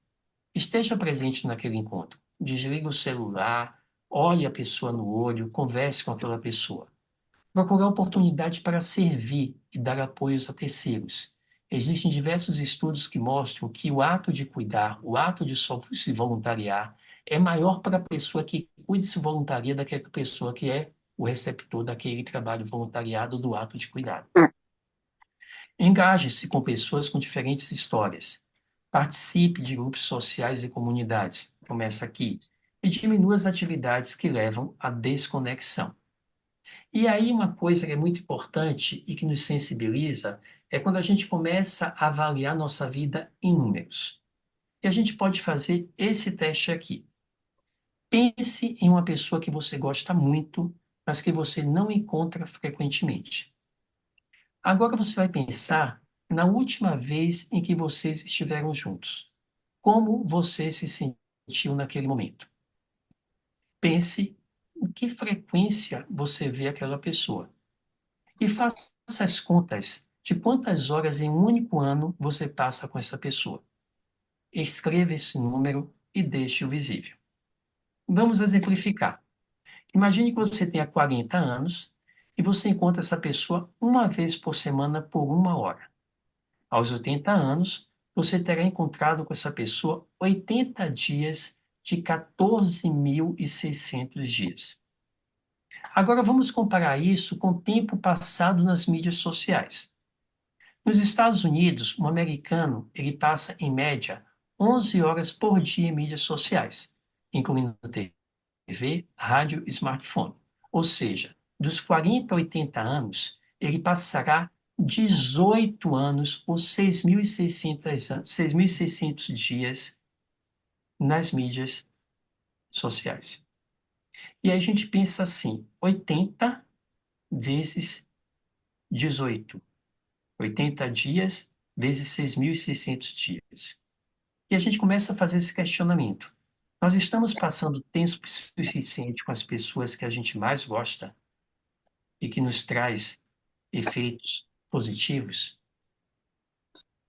Esteja presente naquele encontro. Desligue o celular, olhe a pessoa no olho, converse com aquela pessoa. Procurar oportunidade para servir e dar apoios a terceiros. Existem diversos estudos que mostram que o ato de cuidar, o ato de se voluntariar, é maior para a pessoa que cuida e se voluntaria do que a pessoa que é o receptor daquele trabalho voluntariado do ato de cuidado. Engaje-se com pessoas com diferentes histórias. Participe de grupos sociais e comunidades. Começa aqui. E diminua as atividades que levam à desconexão. E aí uma coisa que é muito importante e que nos sensibiliza é quando a gente começa a avaliar nossa vida em números. E a gente pode fazer esse teste aqui. Pense em uma pessoa que você gosta muito, mas que você não encontra frequentemente. Agora você vai pensar na última vez em que vocês estiveram juntos. Como você se sentiu naquele momento? Pense em que frequência você vê aquela pessoa. E faça as contas de quantas horas em um único ano você passa com essa pessoa. Escreva esse número e deixe-o visível. Vamos exemplificar. Imagine que você tenha 40 anos e você encontra essa pessoa uma vez por semana por 1 hora. Aos 80 anos, você terá encontrado com essa pessoa 80 dias de 14.600 dias. Agora vamos comparar isso com o tempo passado nas mídias sociais. Nos Estados Unidos, um americano ele passa, em média, 11 horas por dia em mídias sociais, incluindo TV, rádio e smartphone. Ou seja, dos 40 a 80 anos, ele passará 18 anos ou 6.600 dias nas mídias sociais. E aí a gente pensa assim, 80 vezes 18. 80 dias vezes 6.600 dias. E a gente começa a fazer esse questionamento. Nós estamos passando tempo suficiente com as pessoas que a gente mais gosta e que nos traz efeitos positivos?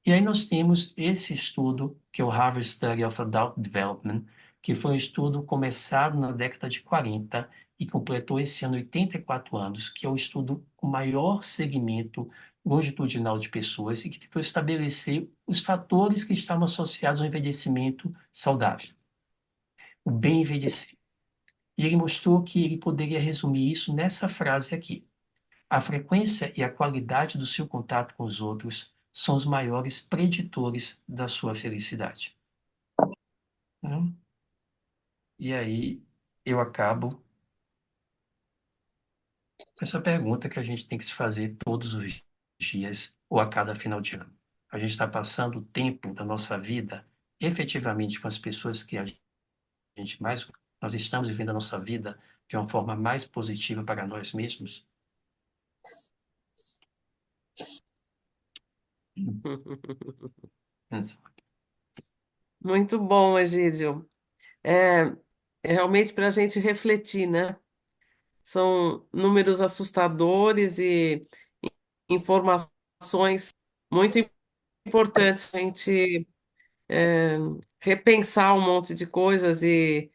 E aí nós temos esse estudo, que é o Harvard Study of Adult Development, que foi um estudo começado na década de 40 e completou esse ano 84 anos, que é o estudo com maior segmento longitudinal de pessoas e que tentou estabelecer os fatores que estavam associados ao envelhecimento saudável, o bem envelhecer. E ele mostrou que ele poderia resumir isso nessa frase aqui: a frequência e a qualidade do seu contato com os outros são os maiores preditores da sua felicidade. Né? E aí eu acabo com essa pergunta que a gente tem que se fazer todos os dias ou a cada final de ano. A gente está passando o tempo da nossa vida efetivamente com as pessoas que a gente mais... Nós estamos vivendo a nossa vida de uma forma mais positiva para nós mesmos? Muito bom, Egídio. É, é realmente para a gente refletir, né? São números assustadores e informações muito importantes a gente é, repensar um monte de coisas e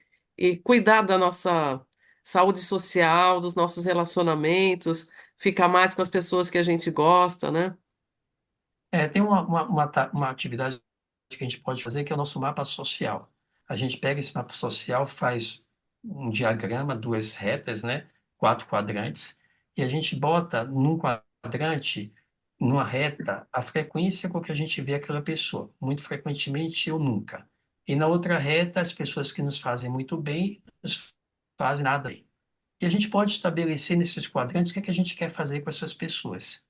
cuidar da nossa saúde social, dos nossos relacionamentos, ficar mais com as pessoas que a gente gosta, né? Tem uma atividade que a gente pode fazer, que é o nosso mapa social. A gente pega esse mapa social, faz um diagrama, duas retas, né? 4 quadrantes, e a gente bota num quadrante, numa reta, a frequência com que a gente vê aquela pessoa, muito frequentemente ou nunca. E na outra reta, as pessoas que nos fazem muito bem, nos fazem nada bem. E a gente pode estabelecer nesses quadrantes o que é que a gente quer fazer com essas pessoas.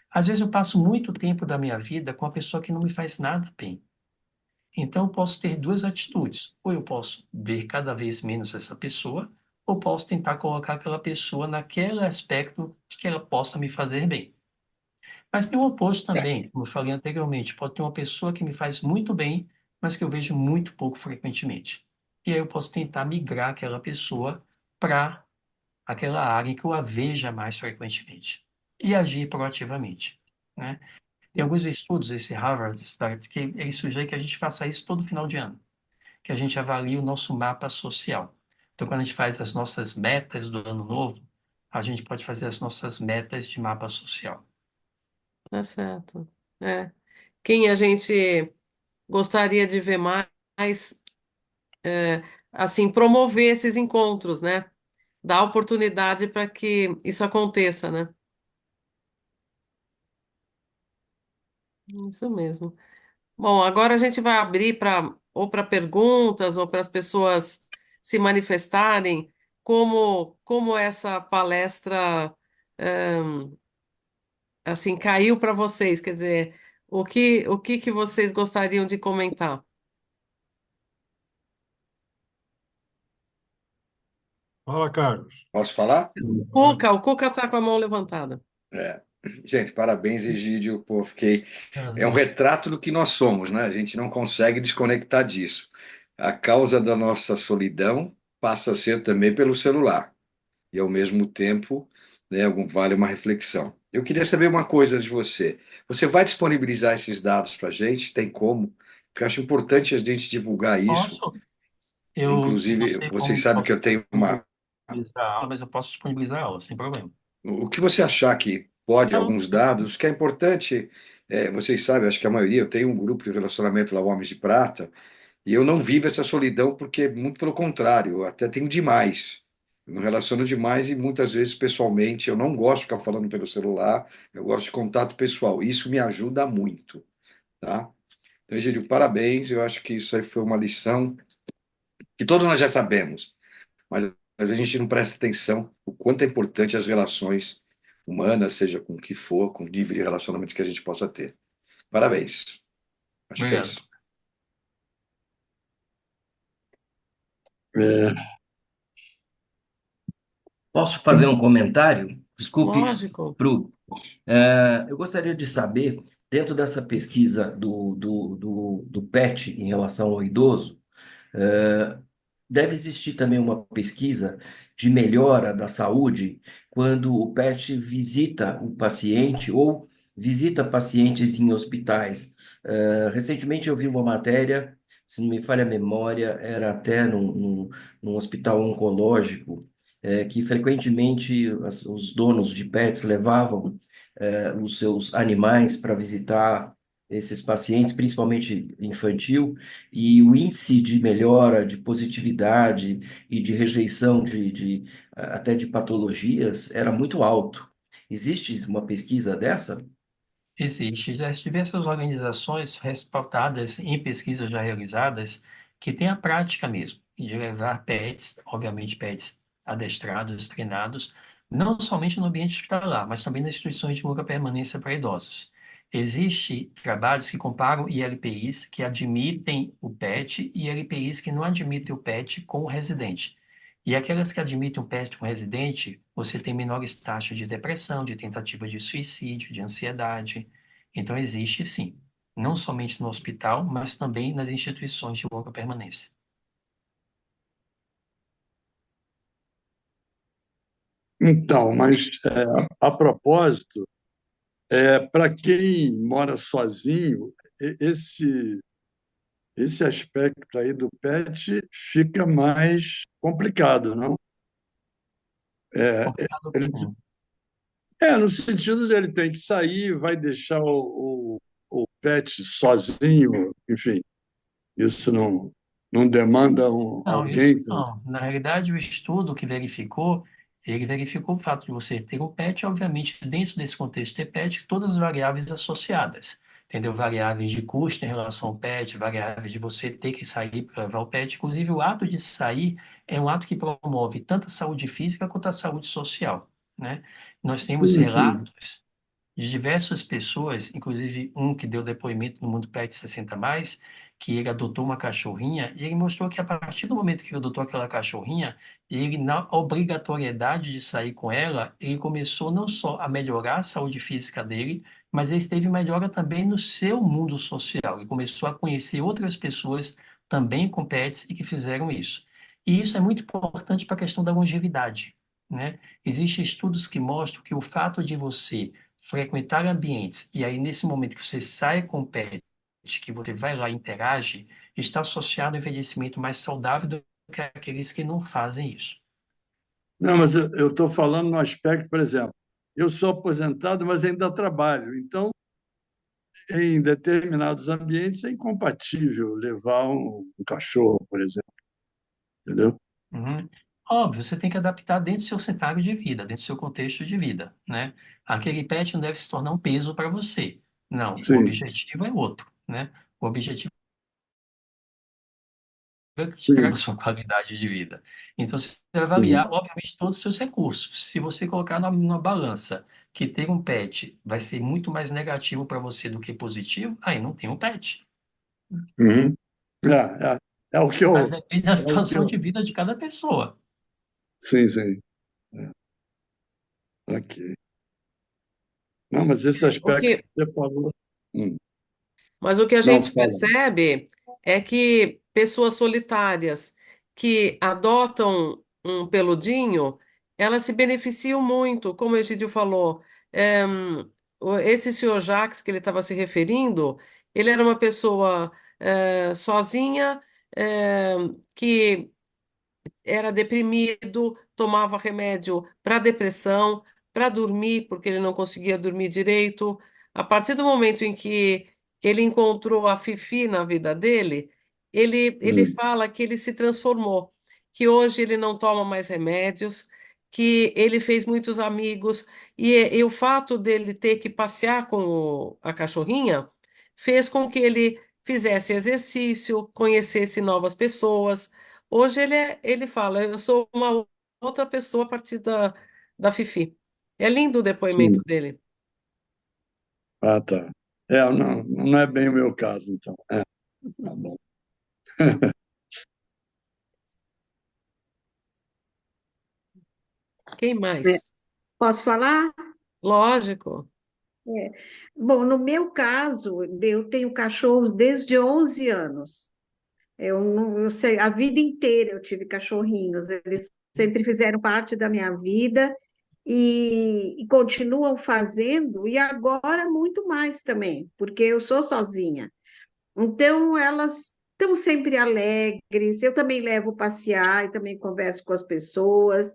Às vezes eu passo muito tempo da minha vida com uma pessoa que não me faz nada bem. Então eu posso ter duas atitudes. Ou eu posso ver cada vez menos essa pessoa, ou posso tentar colocar aquela pessoa naquele aspecto de que ela possa me fazer bem. Mas tem o oposto também, como eu falei anteriormente. Pode ter uma pessoa que me faz muito bem, mas que eu vejo muito pouco frequentemente. E aí eu posso tentar migrar aquela pessoa para aquela área em que eu a veja mais frequentemente e agir proativamente, né? Tem alguns estudos, esse Harvard, que ele sugere que a gente faça isso todo final de ano, que a gente avalie o nosso mapa social. Então, quando a gente faz as nossas metas do ano novo, a gente pode fazer as nossas metas de mapa social. Tá certo. É. Quem a gente gostaria de ver mais, é, assim, promover esses encontros, né? Dar oportunidade para que isso aconteça, né? Isso mesmo. Bom, agora a gente vai abrir para ou para perguntas ou para as pessoas se manifestarem como essa palestra assim caiu para vocês, quer dizer, o que vocês gostariam de comentar? Fala, Carlos. Posso falar? O Cuca está com a mão levantada. É. Gente, parabéns, Egídio. Pô, fiquei. É um retrato do que nós somos, né? A gente não consegue desconectar disso. A causa da nossa solidão passa a ser também pelo celular. E, ao mesmo tempo, né, vale uma reflexão. Eu queria saber uma coisa de você. Você vai disponibilizar esses dados para a gente? Tem como? Porque eu acho importante a gente divulgar isso. Posso? Eu não Inclusive, sei vocês como sabem que posso eu tenho uma. disponibilizar a aula, mas eu posso disponibilizar a aula, sem problema. O que você achar que pode, Então, alguns dados, que é importante, vocês sabem, acho que a maioria, eu tenho um grupo de relacionamento lá, Homens de Prata, e eu não vivo essa solidão porque, muito pelo contrário, eu até tenho demais. Eu me relaciono demais e muitas vezes, pessoalmente, eu não gosto de ficar falando pelo celular, eu gosto de contato pessoal. Isso me ajuda muito, tá? Então, Egílio, parabéns, eu acho que isso aí foi uma lição que todos nós já sabemos, mas a gente não presta atenção o quanto é importante as relações humanas, seja com o que for, com o nível de relacionamento que a gente possa ter. Parabéns. Acho que é Obrigado. isso. É, Posso fazer um comentário? Desculpe, Lógico. Bru. Eu gostaria de saber, dentro dessa pesquisa do PET em relação ao idoso, deve existir também uma pesquisa de melhora da saúde quando o PET visita o paciente ou visita pacientes em hospitais. Recentemente eu vi uma matéria, se não me falha a memória, era até num hospital oncológico, que frequentemente os donos de PETs levavam os seus animais para visitar esses pacientes, principalmente infantil, e o índice de melhora, de positividade e de rejeição até de patologias era muito alto. Existe uma pesquisa dessa? Existe já diversas organizações respaldadas em pesquisas já realizadas que têm a prática mesmo de levar pets, obviamente pets adestrados, treinados, não somente no ambiente hospitalar, mas também nas instituições de longa permanência para idosos. Existem trabalhos que comparam ILPIs que admitem o pet e ILPIs que não admitem o pet com o residente. E aquelas que admitem o pet com o residente, você tem menores taxas de depressão, de tentativa de suicídio, de ansiedade. Então, existe sim, não somente no hospital, mas também nas instituições de longa permanência. então, mas a propósito, para quem mora sozinho, esse aspecto aí do PET fica mais complicado, não? É, Complicado ele, como? no sentido de ele tem que sair, vai deixar o PET sozinho, enfim, isso não demanda Não, isso alguém. não. Na realidade, o estudo que verificou, ele verificou o fato de você ter um pet, obviamente, dentro desse contexto ter pet, todas as variáveis associadas. Entendeu? Variáveis de custo em relação ao pet, variáveis de você ter que sair para levar o pet. Inclusive, o ato de sair é um ato que promove tanto a saúde física quanto a saúde social, né? Nós temos Sim, sim. relatos de diversas pessoas, inclusive um que deu depoimento no Mundo Pet 60 mais, que ele adotou uma cachorrinha e ele mostrou que a partir do momento que ele adotou aquela cachorrinha, ele na obrigatoriedade de sair com ela, ele começou não só a melhorar a saúde física dele, mas ele teve melhora também no seu mundo social. Ele começou a conhecer outras pessoas também com pets e que fizeram isso. E isso é muito importante para a questão da longevidade, né? Existem estudos que mostram que o fato de você frequentar ambientes, e aí nesse momento que você sai com o pet, que você vai lá e interage, está associado ao envelhecimento mais saudável do que aqueles que não fazem isso. Não, mas eu estou falando no aspecto, por exemplo, eu sou aposentado, mas ainda trabalho. Então, em determinados ambientes é incompatível levar um cachorro, por exemplo, entendeu? Uhum. Óbvio, você tem que adaptar dentro do seu cenário de vida, dentro do seu contexto de vida, né? Aquele pet não deve se tornar um peso para você. Não, o Sim, objetivo é outro, né? O objetivo que traga sim. sua qualidade de vida. Então, você vai Sim. avaliar, obviamente, todos os seus recursos. Se você colocar numa balança que ter um pet vai ser muito mais negativo para você do que positivo, aí não tem um pet. Uhum. É, é o que Mas eu. depende da É o que situação eu. de vida de cada pessoa. Sim, sim. É, ok. Não, mas esse aspecto que Porque você falou. Hum, Mas o que a não, gente fala. percebe é que pessoas solitárias que adotam um peludinho, elas se beneficiam muito, como o Egídio falou. Esse senhor Jacques que ele estava se referindo, ele era uma pessoa sozinha, que era deprimido, tomava remédio para depressão, para dormir, porque ele não conseguia dormir direito. A partir do momento em que ele encontrou a Fifi na vida dele, ele Hum, fala que ele se transformou, que hoje ele não toma mais remédios, que ele fez muitos amigos, e o fato dele ter que passear com a cachorrinha fez com que ele fizesse exercício, conhecesse novas pessoas. Hoje ele fala, eu sou uma outra pessoa a partir da Fifi. É lindo o depoimento Sim. dele. Ah, tá. Não é bem o meu caso, então. Tá bom. Quem mais? Posso falar? Lógico. É. Bom, no meu caso, eu tenho cachorros desde 11 anos. Eu não, eu sei, a vida inteira eu tive cachorrinhos, eles sempre fizeram parte da minha vida e continuam fazendo, e agora muito mais também, porque eu sou sozinha. Então, elas estão sempre alegres, eu também levo passear e também converso com as pessoas.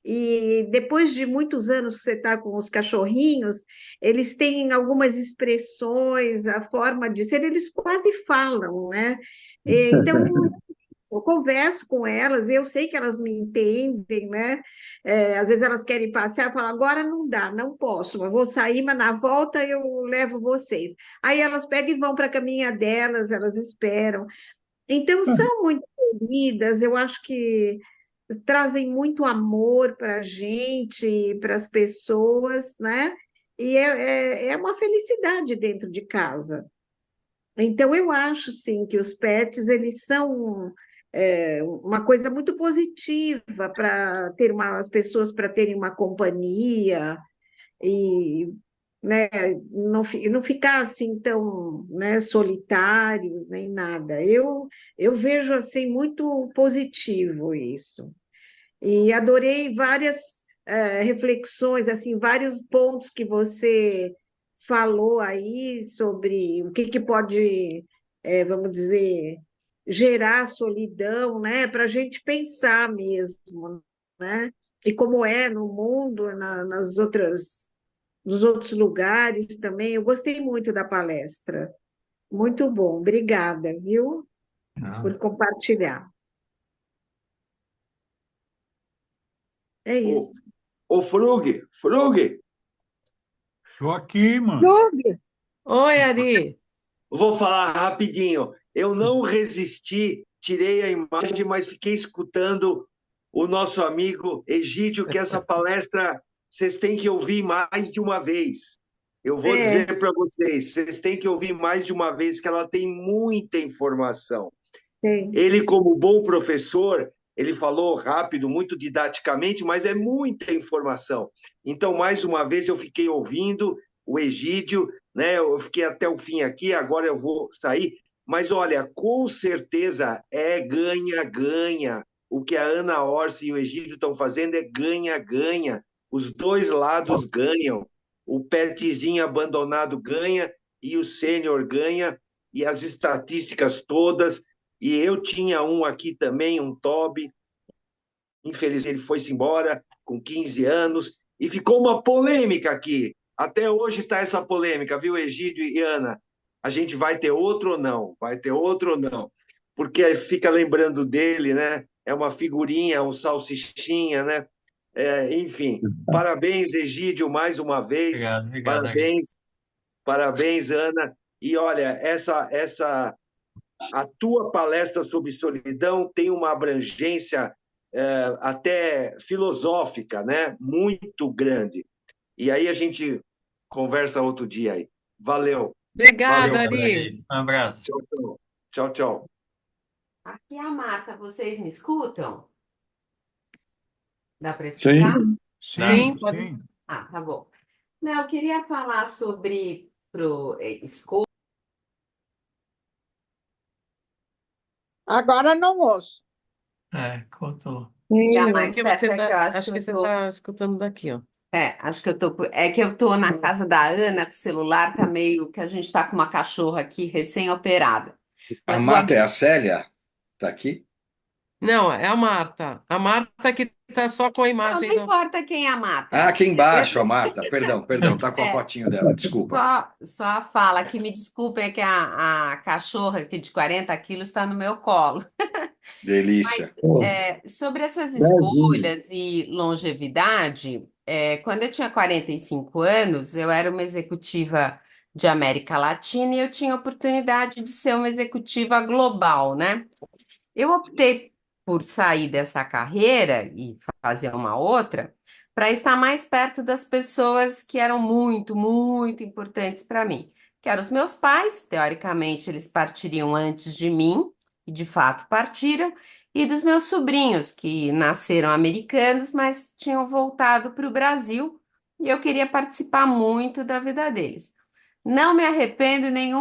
E depois de muitos anos que você está com os cachorrinhos, eles têm algumas expressões, a forma de ser, eles quase falam, né? Então, eu converso com elas, eu sei que elas me entendem, né? Às vezes elas querem passear, eu falo, agora não dá, não posso, mas vou sair, mas na volta eu levo vocês. Aí elas pegam e vão para a caminha delas, elas esperam. Então, são muito queridas, eu acho que trazem muito amor para a gente, para as pessoas, né? E é uma felicidade dentro de casa. Então, eu acho, sim, que os pets, eles são uma coisa muito positiva para ter as pessoas para terem uma companhia e, né, não ficar assim tão, né, solitários nem nada. Eu vejo assim muito positivo isso. E adorei várias reflexões, assim, vários pontos que você falou aí sobre o que pode, vamos dizer, gerar solidão, né? Para a gente pensar mesmo, né? E como é no mundo, nos outros lugares também. Eu gostei muito da palestra. Muito bom. Obrigada, viu, Não. por compartilhar. É Ô, isso. ô Frug, Estou aqui, mano. Clube. Oi, Ari. vou falar rapidinho. Eu não resisti, tirei a imagem, mas fiquei escutando o nosso amigo Egídio, que essa palestra vocês têm que ouvir mais de uma vez. Eu vou É, dizer para vocês, vocês têm que ouvir mais de uma vez, que ela tem muita informação. tem. Ele, como bom professor, ele falou rápido, muito didaticamente, mas é muita informação. Então, mais uma vez, eu fiquei ouvindo o Egídio, né? Eu fiquei até o fim aqui, agora eu vou sair. Mas olha, com certeza é ganha-ganha. O que a Ana Orsi e o Egídio estão fazendo é ganha-ganha. Os dois lados ganham. O petzinho abandonado ganha e o sênior ganha, e as estatísticas todas. E eu tinha um aqui também, um Toby, infelizmente ele foi-se embora com 15 anos, e ficou uma polêmica aqui. Até hoje está essa polêmica, viu, Egídio e Ana? A gente vai ter outro ou não? Vai ter outro ou não? Porque fica lembrando dele, né? É uma figurinha, um salsichinha, né? Enfim, parabéns, Egídio, mais uma vez. Obrigado, Ari. Parabéns, parabéns, Ana. E olha, a tua palestra sobre solidão tem uma abrangência até filosófica, né? Muito grande. E aí a gente conversa outro dia aí. Valeu. Obrigada, Valeu. Ari. Ari. Um abraço. Tchau, tchau. Tchau, tchau. Aqui é a Marta, vocês me escutam? Dá para Sim. escutar? Sim, Sim, pode. sim. Ah, tá bom. Não, eu queria falar sobre escolha. Agora não ouço. Cortou. Jamais, Porque você Petra, que eu acho acho que que eu você tô. está escutando daqui, ó. Acho que eu tô. É que eu tô na casa da Ana, com o celular tá meio que a gente tá com uma cachorra aqui recém-operada. A Mas boa Marta é a Célia? Está aqui? Não, é a Marta. A Marta que está só com a Não, imagem não do. importa quem é a Ah, Marta. aqui embaixo, a Marta. Perdão, tá com a É, fotinho dela, desculpa. só fala que me desculpem, é que a cachorra aqui de 40 quilos está no meu colo. Mas Delícia. sobre essas Brasil. escolhas e longevidade, quando eu tinha 45 anos, eu era uma executiva de América Latina e eu tinha a oportunidade de ser uma executiva global, né? Eu optei por sair dessa carreira e fazer uma outra, para estar mais perto das pessoas que eram muito, muito importantes para mim, que eram os meus pais, teoricamente eles partiriam antes de mim, e de fato partiram, e dos meus sobrinhos, que nasceram americanos, mas tinham voltado para o Brasil, e eu queria participar muito da vida deles. Não me arrependo em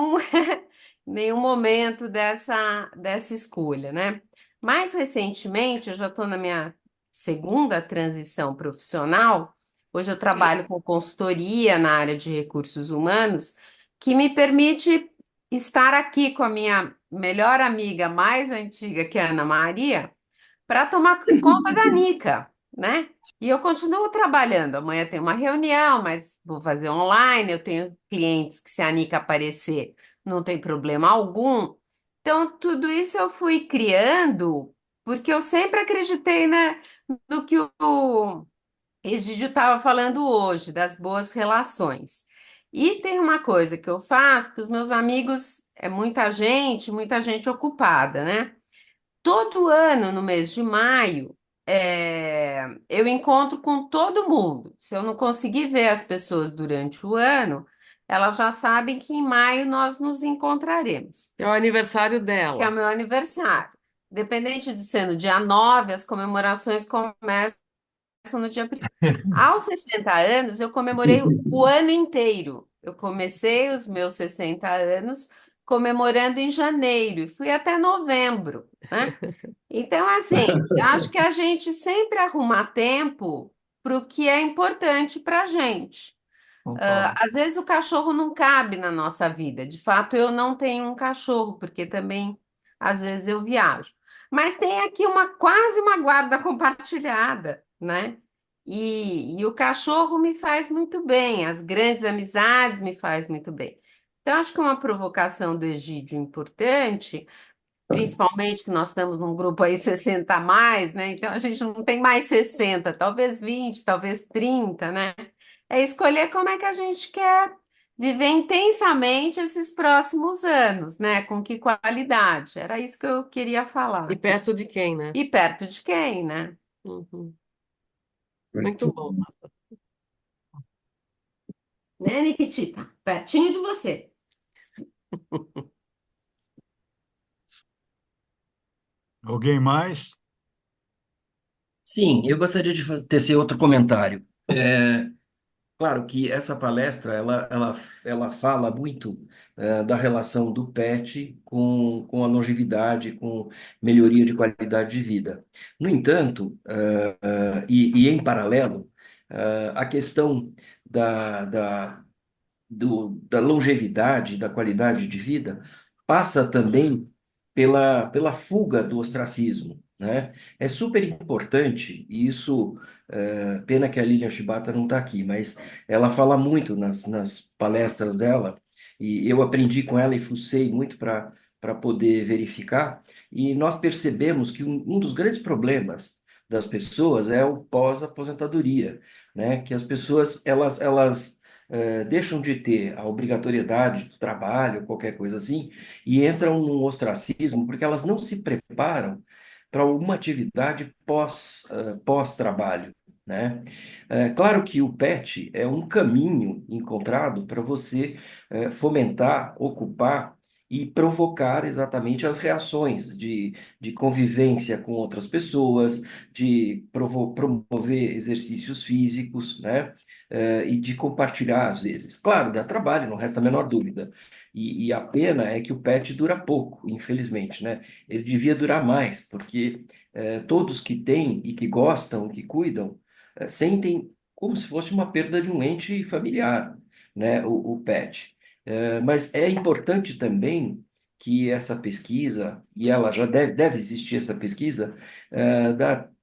nenhum momento dessa escolha, né? Mais recentemente, eu já estou na minha segunda transição profissional. Hoje eu trabalho com consultoria na área de recursos humanos, que me permite estar aqui com a minha melhor amiga mais antiga, que é a Ana Maria, para tomar conta da Nica, né? E eu continuo trabalhando. Amanhã tem uma reunião, mas vou fazer online. Eu tenho clientes que, se a Nica aparecer, não tem problema algum. Então, tudo isso eu fui criando porque eu sempre acreditei, né, no que o Egídio estava falando hoje, das boas relações. E tem uma coisa que eu faço, que os meus amigos é muita gente ocupada, né? Todo ano, no mês de maio, eu encontro com todo mundo. Se eu não conseguir ver as pessoas durante o ano, elas já sabem que em maio nós nos encontraremos, É o aniversário que é o dela. meu aniversário. Dependente de ser no dia 9, as comemorações começam no dia 1º. Aos 60 anos, eu comemorei o ano inteiro. Eu comecei os meus 60 anos comemorando em janeiro e fui até novembro, né? Então, assim, eu acho que a gente sempre arruma tempo para o que é importante para a gente. Concordo. Às vezes o cachorro não cabe na nossa vida. De fato, eu não tenho um cachorro, porque também às vezes eu viajo. Mas tem aqui quase uma guarda compartilhada, né? E o cachorro me faz muito bem, as grandes amizades me faz muito bem. Então, acho que uma provocação do Egídio importante, principalmente que nós estamos num grupo aí 60 a mais, né? Então a gente não tem mais 60, talvez 20, talvez 30, né? É escolher como é que a gente quer viver intensamente esses próximos anos, né? Com que qualidade? Era isso que eu queria E falar. perto de quem, né? E perto de quem, né? Uhum. Muito Muito bom. bom. Né, Nikitita? Pertinho de você. Alguém mais? Sim, eu gostaria de tecer outro comentário. Claro que essa palestra ela fala muito da relação do pet com a longevidade, com melhoria de qualidade de vida. No entanto, e em paralelo, a questão da longevidade, da qualidade de vida, passa também pela fuga do ostracismo, né? É super importante, e isso, pena que a Lilian Shibata não está aqui, mas ela fala muito nas palestras dela, e eu aprendi com ela e fucei muito para poder verificar, e nós percebemos que um dos grandes problemas das pessoas é o pós-aposentadoria, né? Que as pessoas, elas deixam de ter a obrigatoriedade do trabalho, qualquer coisa assim, e entram num ostracismo porque elas não se preparam para alguma atividade pós-trabalho, né? Claro que o PET é um caminho encontrado para você fomentar, ocupar e provocar exatamente as reações de convivência com outras pessoas, de promover exercícios físicos, né? E de compartilhar às vezes. Claro, dá trabalho, não resta a menor dúvida. E a pena é que o PET dura pouco, infelizmente, né? Ele devia durar mais, porque todos que têm e que gostam, que cuidam, sentem como se fosse uma perda de um ente familiar, né? O PET. Mas é importante também que essa pesquisa, e ela já deve existir essa pesquisa,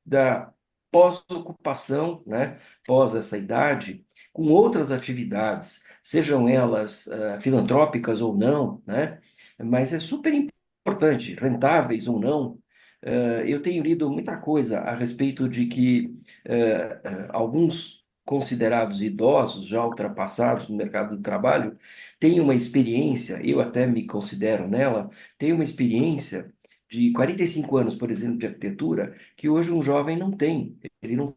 da pós-ocupação, né? Pós essa idade, com outras atividades, sejam elas filantrópicas ou não, né? Mas é super importante, rentáveis ou não. Eu tenho lido muita coisa a respeito de que alguns considerados idosos, já ultrapassados no mercado do trabalho, têm uma experiência, eu até me considero nela, têm uma experiência de 45 anos, por exemplo, de arquitetura, que hoje um jovem não tem. Ele não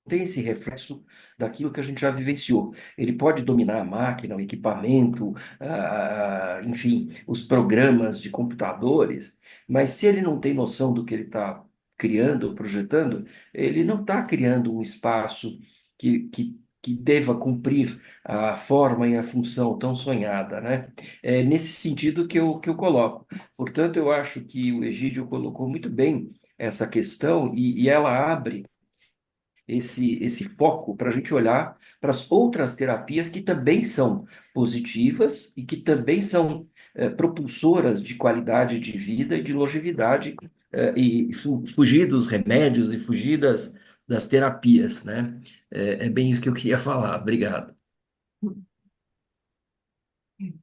tem esse reflexo daquilo que a gente já vivenciou. Ele pode dominar a máquina, o equipamento, enfim, os programas de computadores, mas se ele não tem noção do que ele está criando, projetando, ele não está criando um espaço que deva cumprir a forma e a função tão sonhada, né? É nesse sentido que eu coloco. Portanto, eu acho que o Egídio colocou muito bem essa questão e ela abre esse foco para a gente olhar para as outras terapias que também são positivas e que também são propulsoras de qualidade de vida e de longevidade, e fugir dos remédios e fugir das terapias, né? É bem isso que eu queria falar. Obrigado.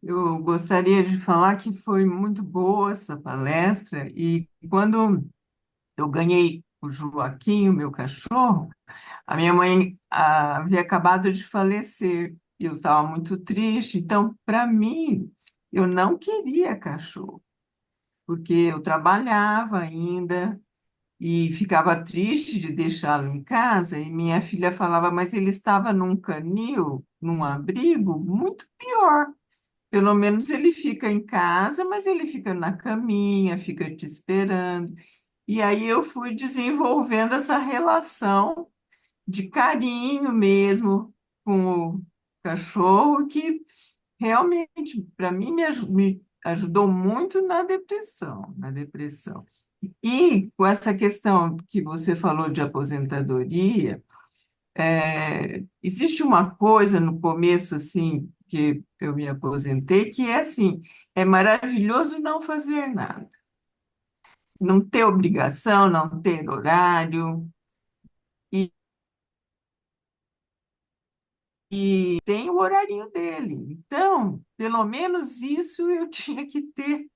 Eu gostaria de falar que foi muito boa essa palestra e quando eu ganhei o Joaquim, o meu cachorro, a minha mãe havia acabado de falecer e eu estava muito triste. Então, para mim, eu não queria cachorro, porque eu trabalhava ainda e ficava triste de deixá-lo em casa. E minha filha falava, mas ele estava num canil, num abrigo, muito pior. Pelo menos ele fica em casa, mas ele fica na caminha, fica te esperando. E aí eu fui desenvolvendo essa relação de carinho mesmo com o cachorro, que realmente, para mim, me ajudou muito na depressão, na depressão. E com essa questão que você falou de aposentadoria, existe uma coisa no começo, assim, que eu me aposentei, que é assim, é maravilhoso não fazer nada, não ter obrigação, não ter horário, e, e tem o horarinho dele. Então, pelo menos isso eu tinha que ter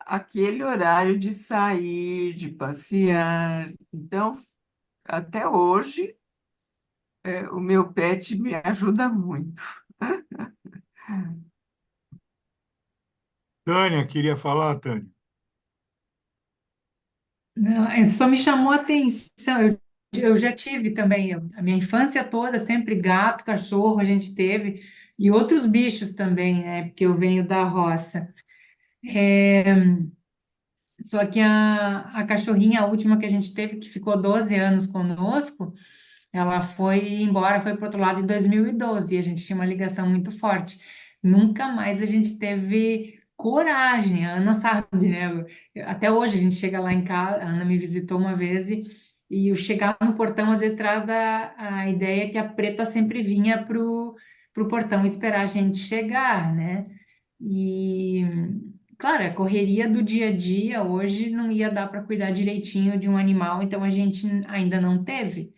aquele horário de sair, de passear. Então, até hoje, o meu pet me ajuda muito. Tânia, queria falar, Tânia. Não, só me chamou a atenção. Eu já tive também, a minha infância toda, sempre gato, cachorro, a gente teve, e outros bichos também, né? Porque eu venho da roça. É, só que a cachorrinha, a última que a gente teve, que ficou 12 anos conosco, ela foi embora, foi para outro lado em 2012, e a gente tinha uma ligação muito forte. Nunca mais a gente teve coragem, a Ana sabe, né? Até hoje a gente chega lá em casa, a Ana me visitou uma vez e o chegar no portão às vezes traz a ideia que a Preta sempre vinha pro portão esperar a gente chegar, né? E, claro, a correria do dia a dia hoje não ia dar para cuidar direitinho de um animal, então a gente ainda não teve.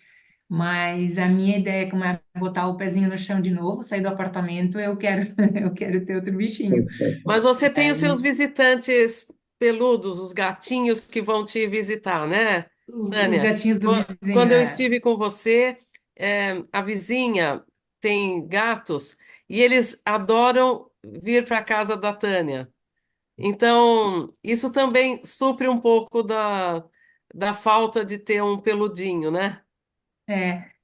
Mas a minha ideia, como é botar o pezinho no chão de novo, sair do apartamento, eu quero, eu quero ter outro bichinho. Mas você tem os seus Aí, visitantes peludos, os gatinhos que vão te visitar, né, os Tânia? gatinhos do vizinho, Quando eu estive com você, a vizinha tem gatos e eles adoram vir para a casa da Tânia. Então, isso também supre um pouco da falta de ter um peludinho, né?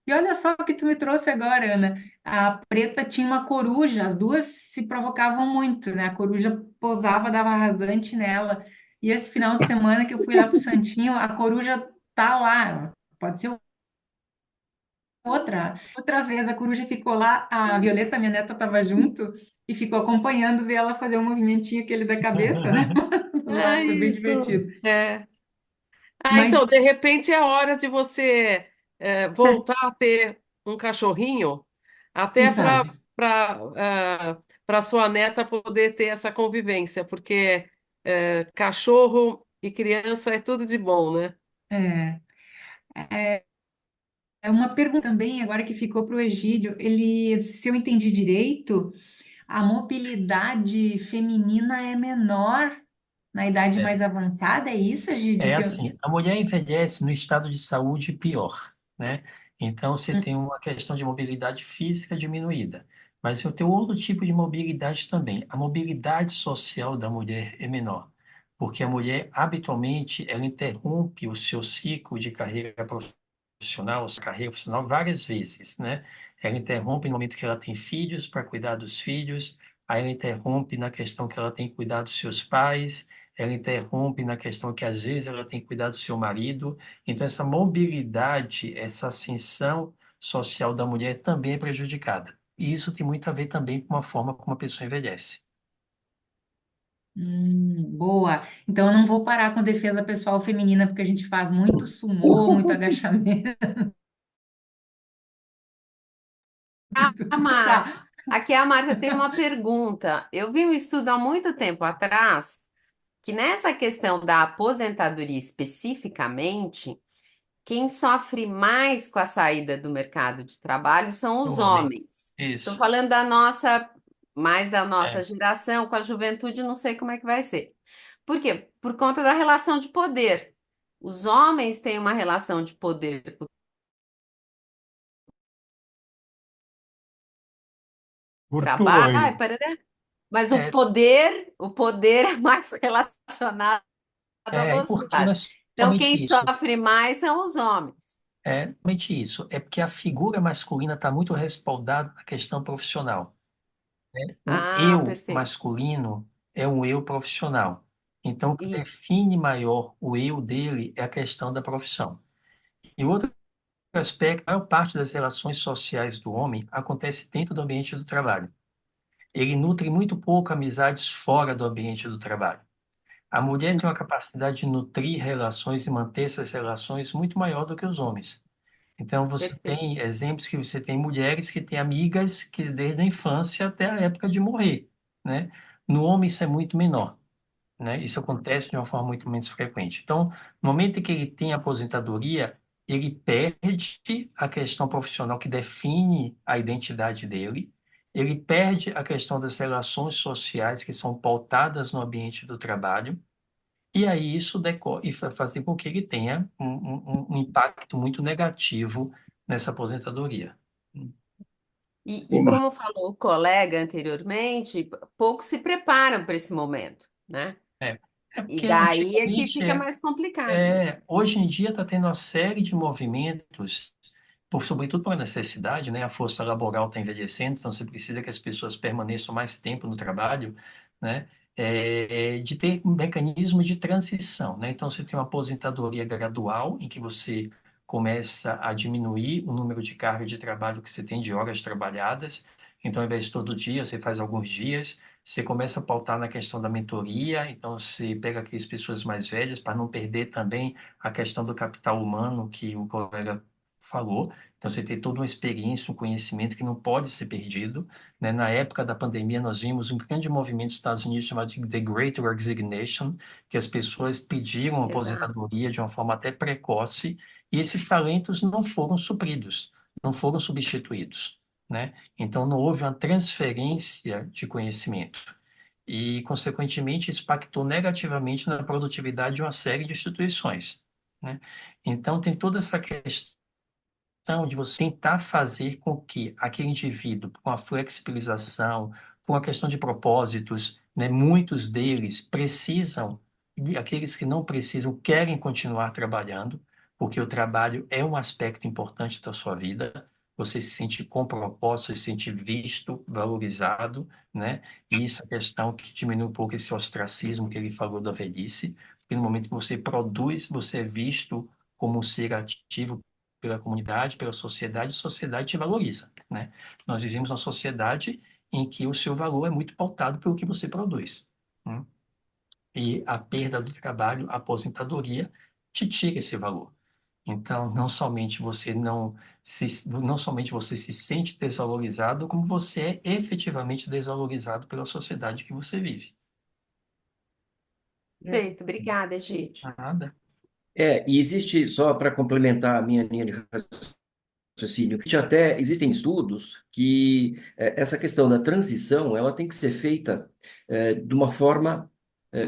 E olha só o que tu me trouxe agora, Ana. A Preta tinha uma coruja, as duas se provocavam muito, né? A coruja posava, dava rasante nela. E esse final de semana que eu fui lá pro Santinho, a coruja tá lá. Pode ser outra vez a coruja ficou lá, a Violeta, minha neta, estava junto e ficou acompanhando ver ela fazer o movimentinho aquele da cabeça, né? Do É lado, foi bem isso. divertido. É. Mas, Então, de repente é hora de você voltar a ter um cachorrinho, quem até sabe? para sua neta poder ter essa convivência, porque cachorro e criança é tudo de bom, né? É, é uma pergunta também, agora que ficou para o Egídio, ele, se eu entendi direito, a mobilidade feminina é menor na idade É, mais avançada, é isso, Egídio? é assim, a mulher envelhece no estado de saúde pior, né? Então você tem uma questão de mobilidade física diminuída, mas eu tenho outro tipo de mobilidade também. A mobilidade social da mulher é menor. porque a mulher, habitualmente, ela interrompe o seu ciclo de carreira profissional, sua carreira profissional várias vezes, né? Ela interrompe no momento que ela tem filhos, para cuidar dos filhos, aí ela interrompe na questão que ela tem que cuidar dos seus pais, ela interrompe na questão que às vezes ela tem que cuidar do seu marido. Então, essa mobilidade, essa ascensão social da mulher também é prejudicada. E isso tem muito a ver também com a forma como a pessoa envelhece. Boa. Então eu não vou parar com defesa pessoal feminina, porque a gente faz muito sumô, muito agachamento. Marta, Tá. aqui a Marta tem uma pergunta. Eu vi um estudo há muito tempo atrás que nessa questão da aposentadoria especificamente, quem sofre mais com a saída do mercado de trabalho são O os homem. homens. Estou Isso. falando mais da nossa É. geração, com a juventude, não sei como é que vai ser. Por quê? Por conta da relação de poder. Os homens têm uma relação de poder com o Cortou trabalho, aí. parará, mas É, o poder é mais relacionado a você. porque não é Então, somente quem isso. sofre mais são os homens. É somente isso. É porque a figura masculina está muito respaldada na questão profissional, né? O Ah, eu perfeito. masculino é um eu profissional. Então, o que Isso, define maior o eu dele é a questão da profissão. E outro aspecto, a maior parte das relações sociais do homem acontece dentro do ambiente do trabalho. Ele nutre muito pouco amizades fora do ambiente do trabalho. A mulher tem uma capacidade de nutrir relações e manter essas relações muito maior do que os homens. Então, você perfeito. tem exemplos que você tem mulheres que têm amigas que desde a infância até a época de morrer, né? No homem isso é muito menor, né? Isso acontece de uma forma muito menos frequente. Então, no momento em que ele tem aposentadoria, ele perde a questão profissional que define a identidade dele, ele perde a questão das relações sociais que são pautadas no ambiente do trabalho, e aí isso decorre, e vai fazer com que ele tenha um impacto muito negativo nessa aposentadoria. E como falou o colega anteriormente, poucos se preparam para esse momento, né? É, é E porque daí é que antigamente, fica mais complicado. hoje em dia está tendo uma série de movimentos, sobretudo por necessidade, né? A força laboral está envelhecendo, então você precisa que as pessoas permaneçam mais tempo no trabalho, né? De ter um mecanismo de transição, né? Então você tem uma aposentadoria gradual, em que você começa a diminuir o número de carga de trabalho que você tem de horas trabalhadas. Então, ao invés de todo dia, você faz alguns dias. Você começa a pautar na questão da mentoria, então você pega aquelas pessoas mais velhas para não perder também a questão do capital humano que o colega falou. Então você tem toda uma experiência, um conhecimento que não pode ser perdido, né? Na época da pandemia, nós vimos um grande movimento nos Estados Unidos chamado de The Great Resignation, que as pessoas pediram Exato. aposentadoria de uma forma até precoce, e esses talentos não foram supridos, não foram substituídos, né? Então, não houve uma transferência de conhecimento. E, consequentemente, isso impactou negativamente na produtividade de uma série de instituições, né? Então, tem toda essa questão de você tentar fazer com que aquele indivíduo, com a flexibilização, com a questão de propósitos, né, muitos deles precisam, e aqueles que não precisam querem continuar trabalhando, porque o trabalho é um aspecto importante da sua vida. Você se sente com propósito, se sente visto, valorizado, né? E isso é a questão que diminui um pouco esse ostracismo que ele falou da velhice, porque no momento que você produz, você é visto como um ser ativo pela comunidade, pela sociedade, a sociedade te valoriza, né? Nós vivemos uma sociedade em que o seu valor é muito pautado pelo que você produz, né? E a perda do trabalho, a aposentadoria, te tira esse valor. Então, não somente você se sente desvalorizado, como você é efetivamente desvalorizado pela sociedade que você vive. Perfeito, obrigada, Egídio. Nada. E existe, só para complementar a minha linha de raciocínio, existem estudos que essa questão da transição ela tem que ser feita de uma forma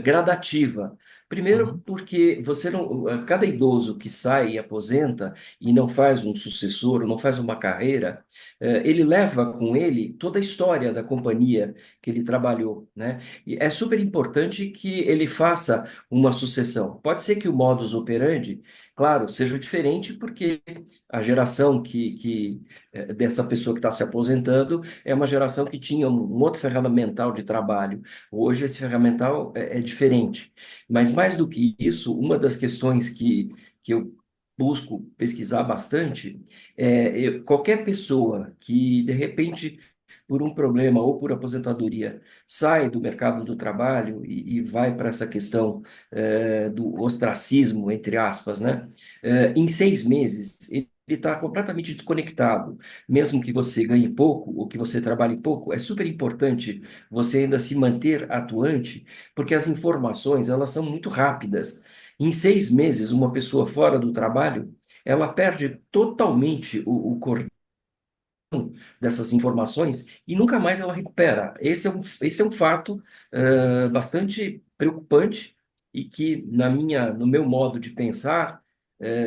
gradativa, Primeiro, porque você não, cada idoso que sai e aposenta e não faz um sucessor, não faz uma carreira, ele leva com ele toda a história da companhia que ele trabalhou, né? E é super importante que ele faça uma sucessão. Pode ser que o modus operandi, claro, seja diferente, porque a geração dessa pessoa que está se aposentando é uma geração que tinha um outro ferramental de trabalho. Hoje esse ferramental é diferente. Mas mais do que isso, uma das questões que eu busco pesquisar bastante é qualquer pessoa que, de repente, por um problema ou por aposentadoria, sai do mercado do trabalho e vai para essa questão do ostracismo, entre aspas, né? Em 6 meses, ele está completamente desconectado. Mesmo que você ganhe pouco ou que você trabalhe pouco, é super importante você ainda se manter atuante, porque as informações, elas são muito rápidas. Em 6 meses, uma pessoa fora do trabalho, ela perde totalmente o dessas informações e nunca mais ela recupera. Esse é um fato bastante preocupante e que, no meu modo de pensar,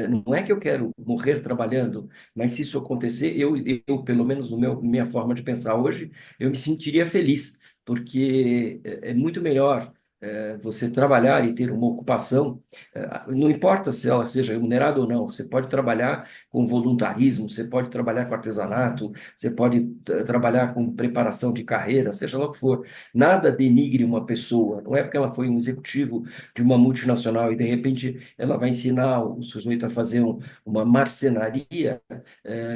não é que eu quero morrer trabalhando, mas se isso acontecer, eu pelo menos minha forma de pensar hoje, eu me sentiria feliz, porque é muito melhor você trabalhar e ter uma ocupação, não importa se ela seja remunerada ou não, você pode trabalhar com voluntarismo, você pode trabalhar com artesanato, você pode trabalhar com preparação de carreira, seja lá o que for. Nada denigre uma pessoa. Não é porque ela foi um executivo de uma multinacional e, de repente, ela vai ensinar o sujeito a fazer uma marcenaria,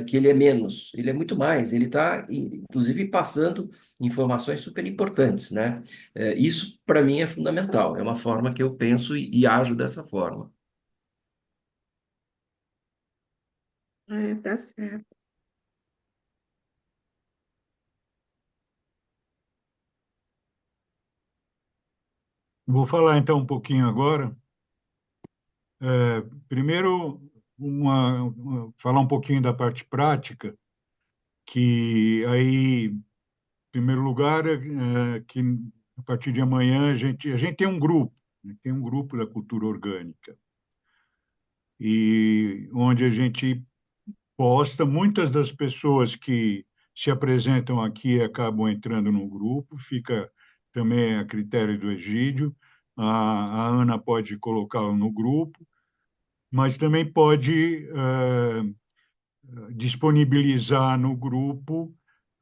que ele é menos. Ele é muito mais. Ele está, inclusive, passando informações super importantes, né? Isso, para mim, é fundamental. É uma forma que eu penso e ajo dessa forma. Tá certo. Vou falar então um pouquinho agora. Primeiro, falar um pouquinho da parte prática, que aí, em primeiro lugar, que a partir de amanhã a gente tem um grupo, né? Tem um grupo da cultura orgânica, e onde a gente posta, muitas das pessoas que se apresentam aqui acabam entrando no grupo, fica também a critério do Egídio. A Ana pode colocá-lo no grupo, mas também pode disponibilizar no grupo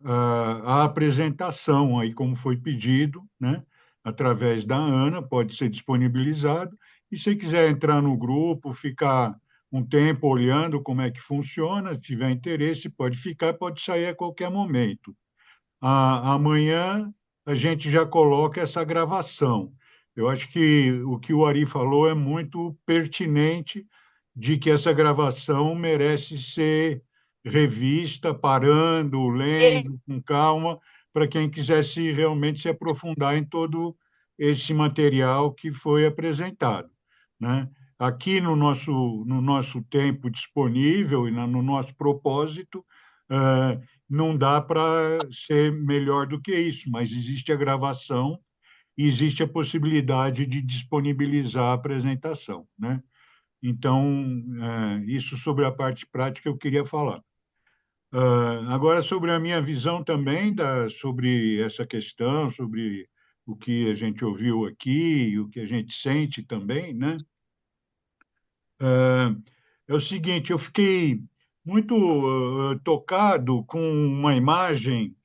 a apresentação, aí como foi pedido, né? Através da Ana, pode ser disponibilizado. E se quiser entrar no grupo, ficar um tempo olhando como é que funciona, se tiver interesse, pode ficar, pode sair a qualquer momento. Amanhã a gente já coloca essa gravação. Eu acho que o Ari falou é muito pertinente, de que essa gravação merece ser revista, parando, lendo com calma, para quem quisesse realmente se aprofundar em todo esse material que foi apresentado, né? Aqui no nosso tempo disponível e no nosso propósito, não dá para ser melhor do que isso, mas existe a gravação e existe a possibilidade de disponibilizar a apresentação, né? Então, isso sobre a parte prática eu queria falar. Agora, sobre a minha visão também sobre essa questão, sobre o que a gente ouviu aqui e o que a gente sente também, né? É o seguinte, eu fiquei muito tocado com uma imagem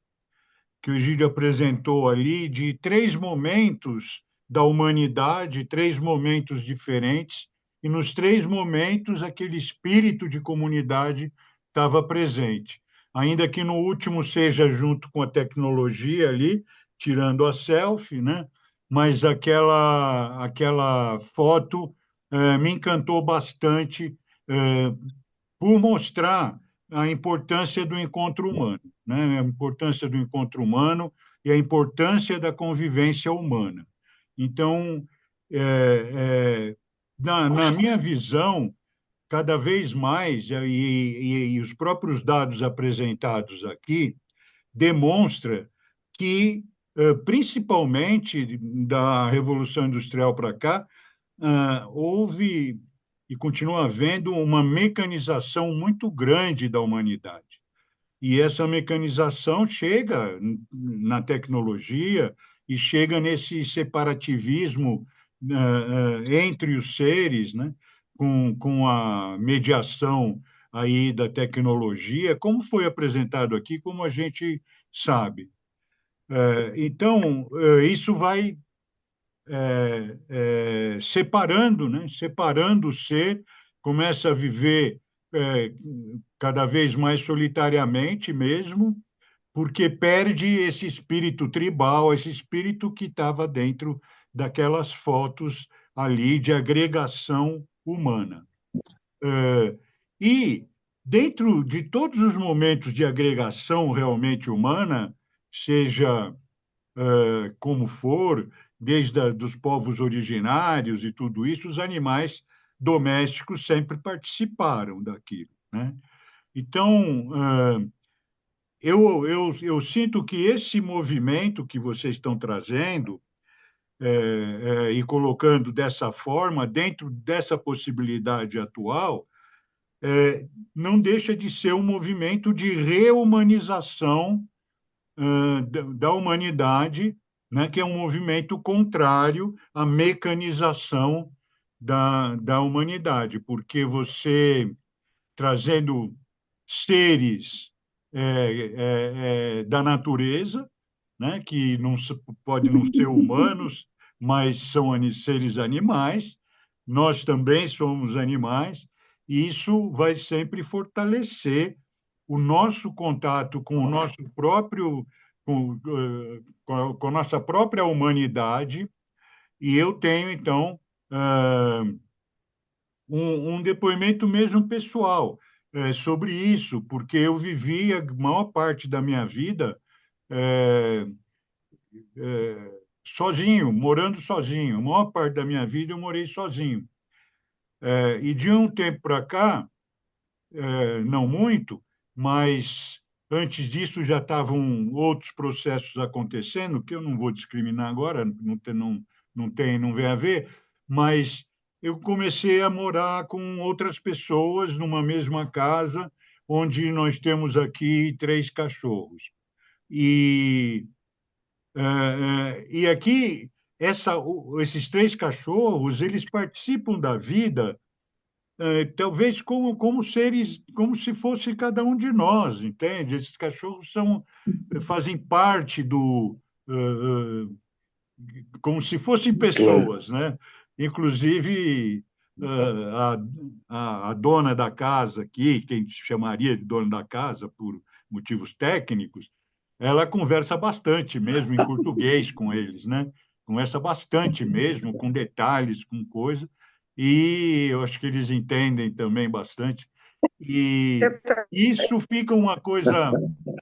que o Egídio apresentou ali de 3 momentos da humanidade, 3 momentos diferentes, e nos 3 momentos aquele espírito de comunidade estava presente. Ainda que no último seja junto com a tecnologia ali, tirando a selfie, né? Mas aquela foto me encantou bastante, por mostrar a importância do encontro humano, né? A importância do encontro humano e a importância da convivência humana. Então, na minha visão, cada vez mais, e os próprios dados apresentados aqui, demonstra que, principalmente da Revolução Industrial para cá, houve e continua havendo uma mecanização muito grande da humanidade. E essa mecanização chega na tecnologia e chega nesse separativismo entre os seres, né? Com a mediação aí da tecnologia, como foi apresentado aqui, como a gente sabe. Então, isso vai separando, né? Separando o ser, começa a viver cada vez mais solitariamente mesmo, porque perde esse espírito tribal, esse espírito que estava dentro daquelas fotos ali de agregação humana. E dentro de todos os momentos de agregação realmente humana, seja como for, desde dos povos originários e tudo isso, os animais domésticos sempre participaram daquilo, né? Então, eu sinto que esse movimento que vocês estão trazendo e colocando dessa forma, dentro dessa possibilidade atual, não deixa de ser um movimento de reumanização da humanidade, né, que é um movimento contrário à mecanização da humanidade, porque você trazendo seres da natureza, né, que não pode não ser humanos, mas são seres animais, nós também somos animais, e isso vai sempre fortalecer o nosso contato com o nosso próprio, com a nossa própria humanidade, e eu tenho, então, um depoimento mesmo pessoal sobre isso, porque eu vivi a maior parte da minha vida sozinho, morando sozinho. A maior parte da minha vida eu morei sozinho. E de um tempo para cá, não muito, mas antes disso já estavam outros processos acontecendo, que eu não vou discriminar agora, não vem a ver, mas eu comecei a morar com outras pessoas numa mesma casa, onde nós temos aqui 3 cachorros. E aqui, esses 3 cachorros, eles participam da vida talvez como seres, como se fosse cada um de nós, entende? Esses cachorros fazem parte como se fossem pessoas, né? Inclusive a dona da casa aqui, quem chamaria de dona da casa por motivos técnicos, ela conversa bastante mesmo em português com eles, né? Conversa bastante mesmo, com detalhes, com coisas, e eu acho que eles entendem também bastante. E isso fica uma coisa,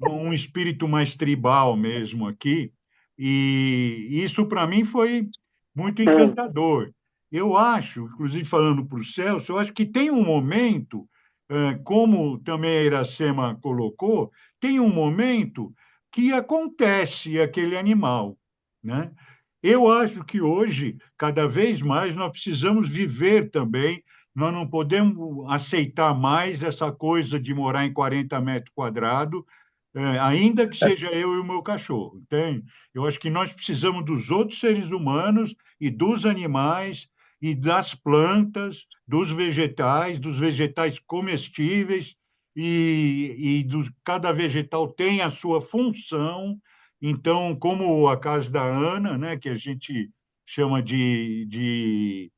um espírito mais tribal mesmo aqui, e isso para mim foi muito encantador. Eu acho, inclusive falando para o Celso, eu acho que tem um momento, como também a Iracema colocou, tem um momento que acontece aquele animal, né? Eu acho que hoje, cada vez mais, nós precisamos viver também, nós não podemos aceitar mais essa coisa de morar em 40 metros quadrados, ainda que seja eu e o meu cachorro, entende? Eu acho que nós precisamos dos outros seres humanos e dos animais e das plantas, dos vegetais comestíveis, cada vegetal tem a sua função. Então, como a casa da Ana, né, que a gente chama de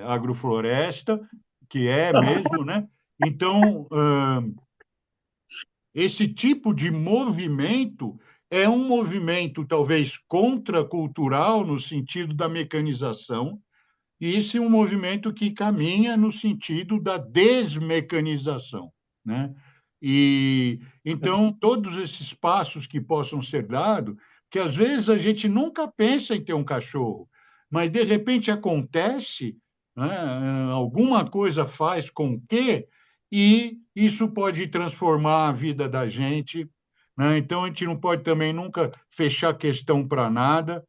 agrofloresta, que é mesmo, né? Então, esse tipo de movimento é um movimento talvez contracultural no sentido da mecanização, e esse é um movimento que caminha no sentido da desmecanização, né? E então todos esses passos que possam ser dados, que às vezes a gente nunca pensa em ter um cachorro, mas de repente acontece, né? Alguma coisa faz com que, e isso pode transformar a vida da gente, né? Então a gente não pode também nunca fechar questão para nada,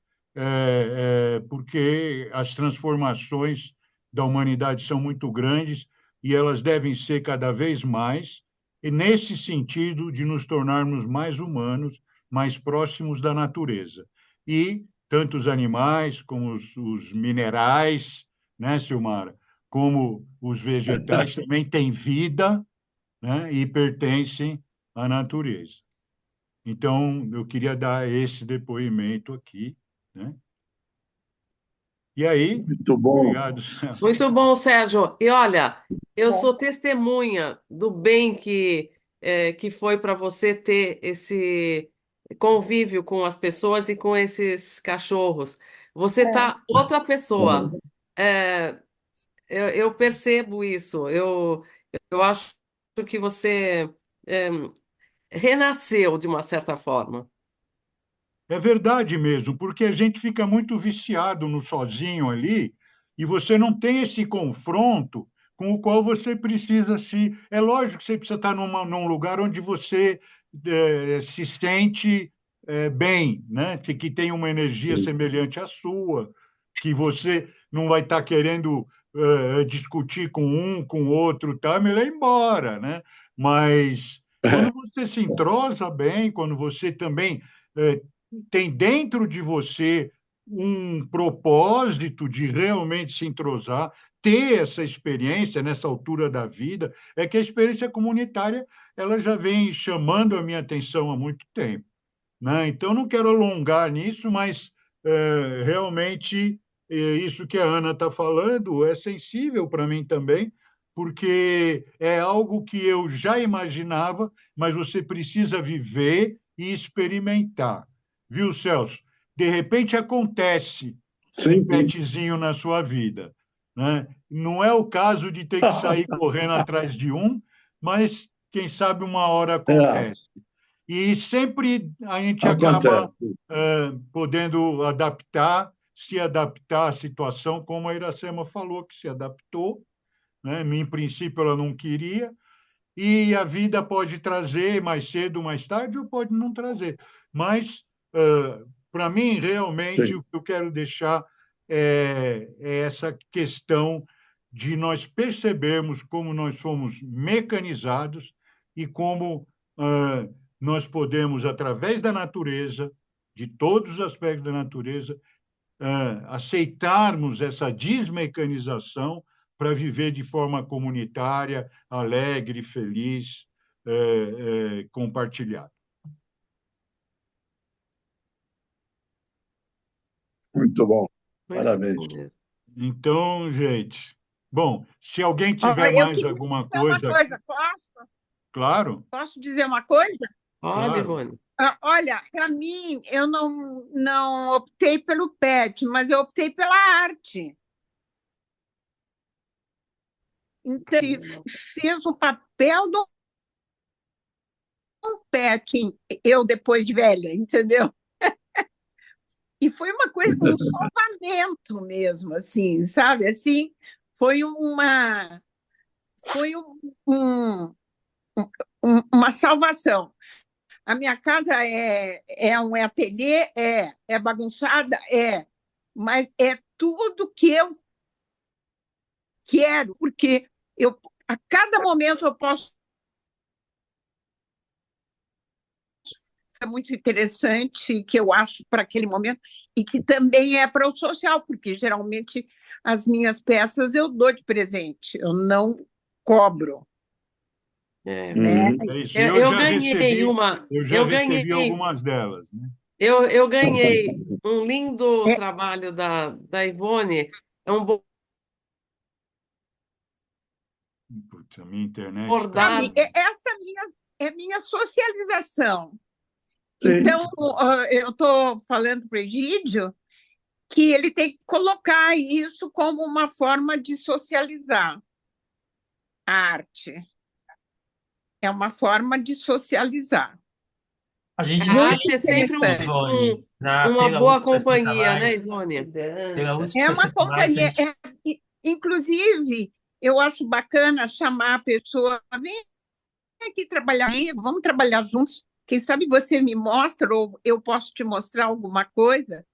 porque as transformações da humanidade são muito grandes e elas devem ser cada vez mais, e nesse sentido de nos tornarmos mais humanos, mais próximos da natureza. E tanto os animais como os minerais, né, Silmara, como os vegetais também têm vida, né, e pertencem à natureza. Então, eu queria dar esse depoimento aqui, né? E aí, Muito bom. obrigado, Celso. Muito bom, Sérgio. E olha, eu Bom, sou testemunha do bem que foi para você ter esse convívio com as pessoas e com esses cachorros. Você tá outra pessoa. É, eu percebo isso. Eu acho que você é, renasceu de uma certa forma. É verdade mesmo, porque a gente fica muito viciado no sozinho ali e você não tem esse confronto com o qual você precisa se. É lógico que você precisa estar num lugar onde você se sente bem, né? Que tem uma energia semelhante à sua, que você não vai estar querendo discutir com um, com o outro, tá? Melhor ir embora, né? Mas quando você se entrosa bem, quando você também eh, tem dentro de você um propósito de realmente se entrosar, ter essa experiência nessa altura da vida, é que a experiência comunitária ela já vem chamando a minha atenção há muito tempo, né? Então, não quero alongar nisso, mas realmente isso que a Ana está falando é sensível para mim também, porque é algo que eu já imaginava, mas você precisa viver e experimentar. Viu, Celso? De repente acontece Sim, um sim. petzinho na sua vida, né? Não é o caso de ter que sair correndo atrás de um, mas quem sabe uma hora acontece. E sempre a gente acaba Acontece. podendo adaptar, se adaptar à situação, como a Iracema falou, que se adaptou, né? Em princípio ela não queria, e a vida pode trazer mais cedo, mais tarde, ou pode não trazer. Mas, para mim, realmente, Sim. o que eu quero deixar é essa questão de nós percebermos como nós somos mecanizados e como nós podemos, através da natureza, de todos os aspectos da natureza, aceitarmos essa desmecanização para viver de forma comunitária, alegre, feliz, compartilhada. Muito bom. Muito Parabéns. bom mesmo. Então, gente, bom, se alguém Ó, tiver eu mais queria alguma dizer uma coisa, coisa, posso? claro, Posso dizer uma coisa? Pode, claro. Ivone. Olha, para mim, eu não optei pelo pet, mas eu optei pela arte. Então, ele fez o papel do pet, eu depois de velha, entendeu? E foi uma coisa, um salvamento mesmo, assim, sabe? Assim, foi foi uma salvação. A minha casa é um ateliê, é bagunçada, mas é tudo que eu quero, porque a cada momento eu posso. É muito interessante, que eu acho para aquele momento, e que também é para o social, porque geralmente as minhas peças eu dou de presente, eu não cobro, É. né? É isso. Eu ganhei eu já recebi algumas delas, né? eu ganhei um lindo trabalho da Ivone, é um Putz, a minha internet está. bordado. Essa é minha socialização. Sim. Então, eu estou falando para o Egídio que ele tem que colocar isso como uma forma de socializar a arte. É uma forma de socializar. A gente A Muito arte é sempre interessante. Ivone, uma pela boa USP 60 companhia, né, mais, Ivone? pela USP É uma 60 mais, a companhia. gente Inclusive, eu acho bacana chamar a pessoa, vem aqui trabalhar comigo, vamos trabalhar juntos. Quem sabe você me mostra, ou eu posso te mostrar alguma coisa.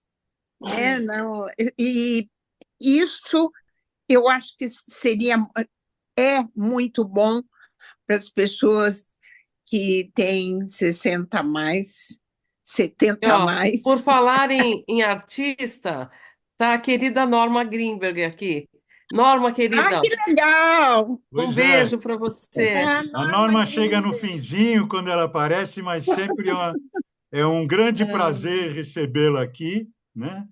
Não, e isso eu acho que é muito bom para as pessoas que têm 60 a mais, 70 a Ó, por mais. falar em artista, tá a querida Norma Greenberg aqui. Norma, querida, Que legal! um Pois é, beijo para você. a Norma chega no finzinho quando ela aparece, mas sempre é um grande prazer recebê-la aqui, né?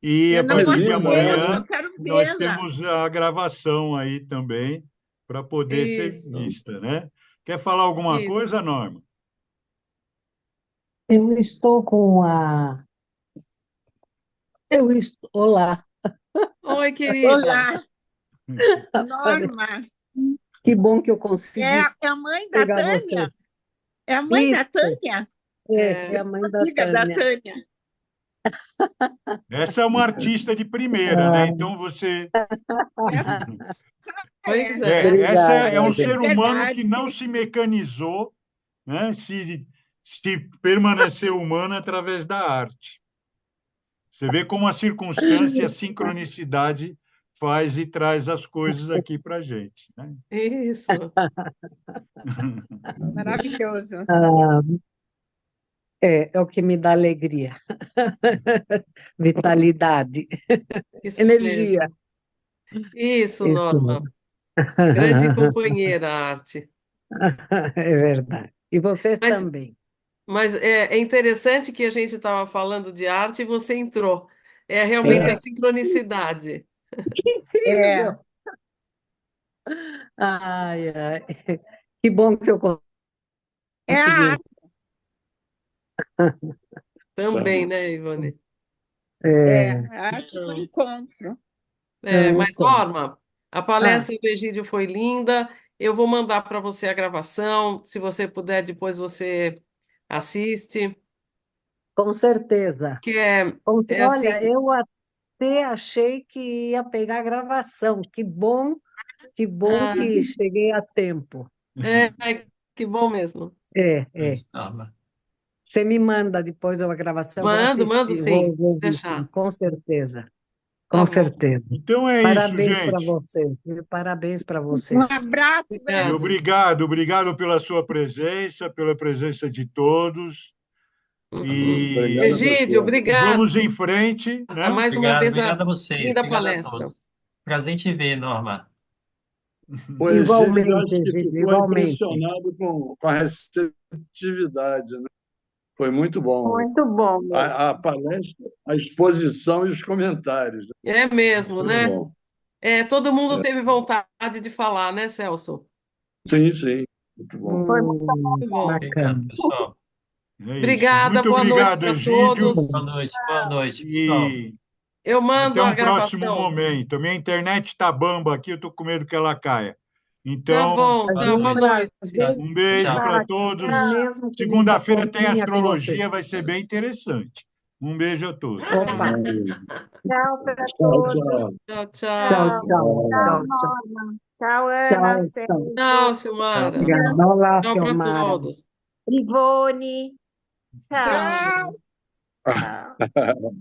E Eu a não É partir de linda conheço, ela. amanhã eu quero nós vê-la. temos a gravação aí também para poder ser Isso, vista, né? Quer falar alguma isso. coisa, Norma? Eu estou com a. Eu estou. Olá. Oi, querida. Olá, Aparece. Norma. Que bom que eu É consegui a mãe da pegar Tânia? vocês. É a mãe da Isso, Tânia? é É, a mãe da Amiga da Tânia. Tânia. Essa é uma artista de primeira, né? Ah, Então você. Essa pois é. Essa é um obrigada. ser humano Verdade. que não se mecanizou, né? Se permaneceu humano através da arte. Você vê como a circunstância e a sincronicidade faz e traz as coisas aqui para a gente, né? isso. Maravilhoso. Ah, é o que me dá alegria. Vitalidade, Isso energia. mesmo. Isso, Isso Norma. mesmo. Grande companheira, a arte. É verdade. E vocês Mas, também. mas é interessante que a gente estava falando de arte e você entrou. É realmente a É, sincronicidade. que É. incrível! Ai, ai. Que bom que eu É a consegui. arte. Também, né, Ivone? É É, a arte do Então, encontro. mas, então. Norma, a Ah, palestra do Egídio foi linda. Eu vou mandar para você a gravação. Se você puder, depois você assiste. com certeza. Que é Olha, assim, eu até achei que ia pegar a gravação. Que bom ah, que cheguei a tempo. que bom mesmo. É. Norma. Você me manda depois a gravação, vou Mando assistir, sim. vou ver sim, Deixar. com certeza. Tá Com bom. certeza. Então é isso, Parabéns para gente. vocês. Parabéns para Um vocês. abraço E Obrigada. obrigado pela sua presença, pela presença de todos. Obrigado a E Egídio, você. obrigado. vamos em frente, né? Mais uma vez Obrigado a a você, linda obrigado a palestra. todos. Prazer em te ver, Norma. O Egídio, Igualmente, acho que Egídio, ficou igualmente. impressionado com a receptividade, né? Foi muito bom. Muito bom. A palestra, a exposição e os comentários. É mesmo, Foi né? bom. Todo mundo teve vontade de falar, né, Celso? Sim, sim. Muito bom. Foi muito Muito bom. Obrigado, Bacana. pessoal. É isso. Obrigada, Muito boa noite obrigado, para Egídio. todos. Boa noite, pessoal. E Eu até mando a um próximo gravação. momento. A minha internet está bamba aqui, eu estou com medo que ela caia. Tá Então, bom, Boa tá, boa noite. noite. Tchau, um beijo tchau. para Prazer todos. mesmo que nessa Segunda-feira tem pontinha com você. astrologia, vai ser bem interessante. Um beijo a todos. Opa, Tchau para Tchau, todos. tchau. Tchau, tchau, tchau. tchau, Tchau, tchau, tchau, Norma. Tchau, Ana, tchau, tchau. Sérgio, Tchau, Silmara. Obrigada. Olá, Tchau para Silmara. todos. Ivone. Tchau. Tchau. Tchau.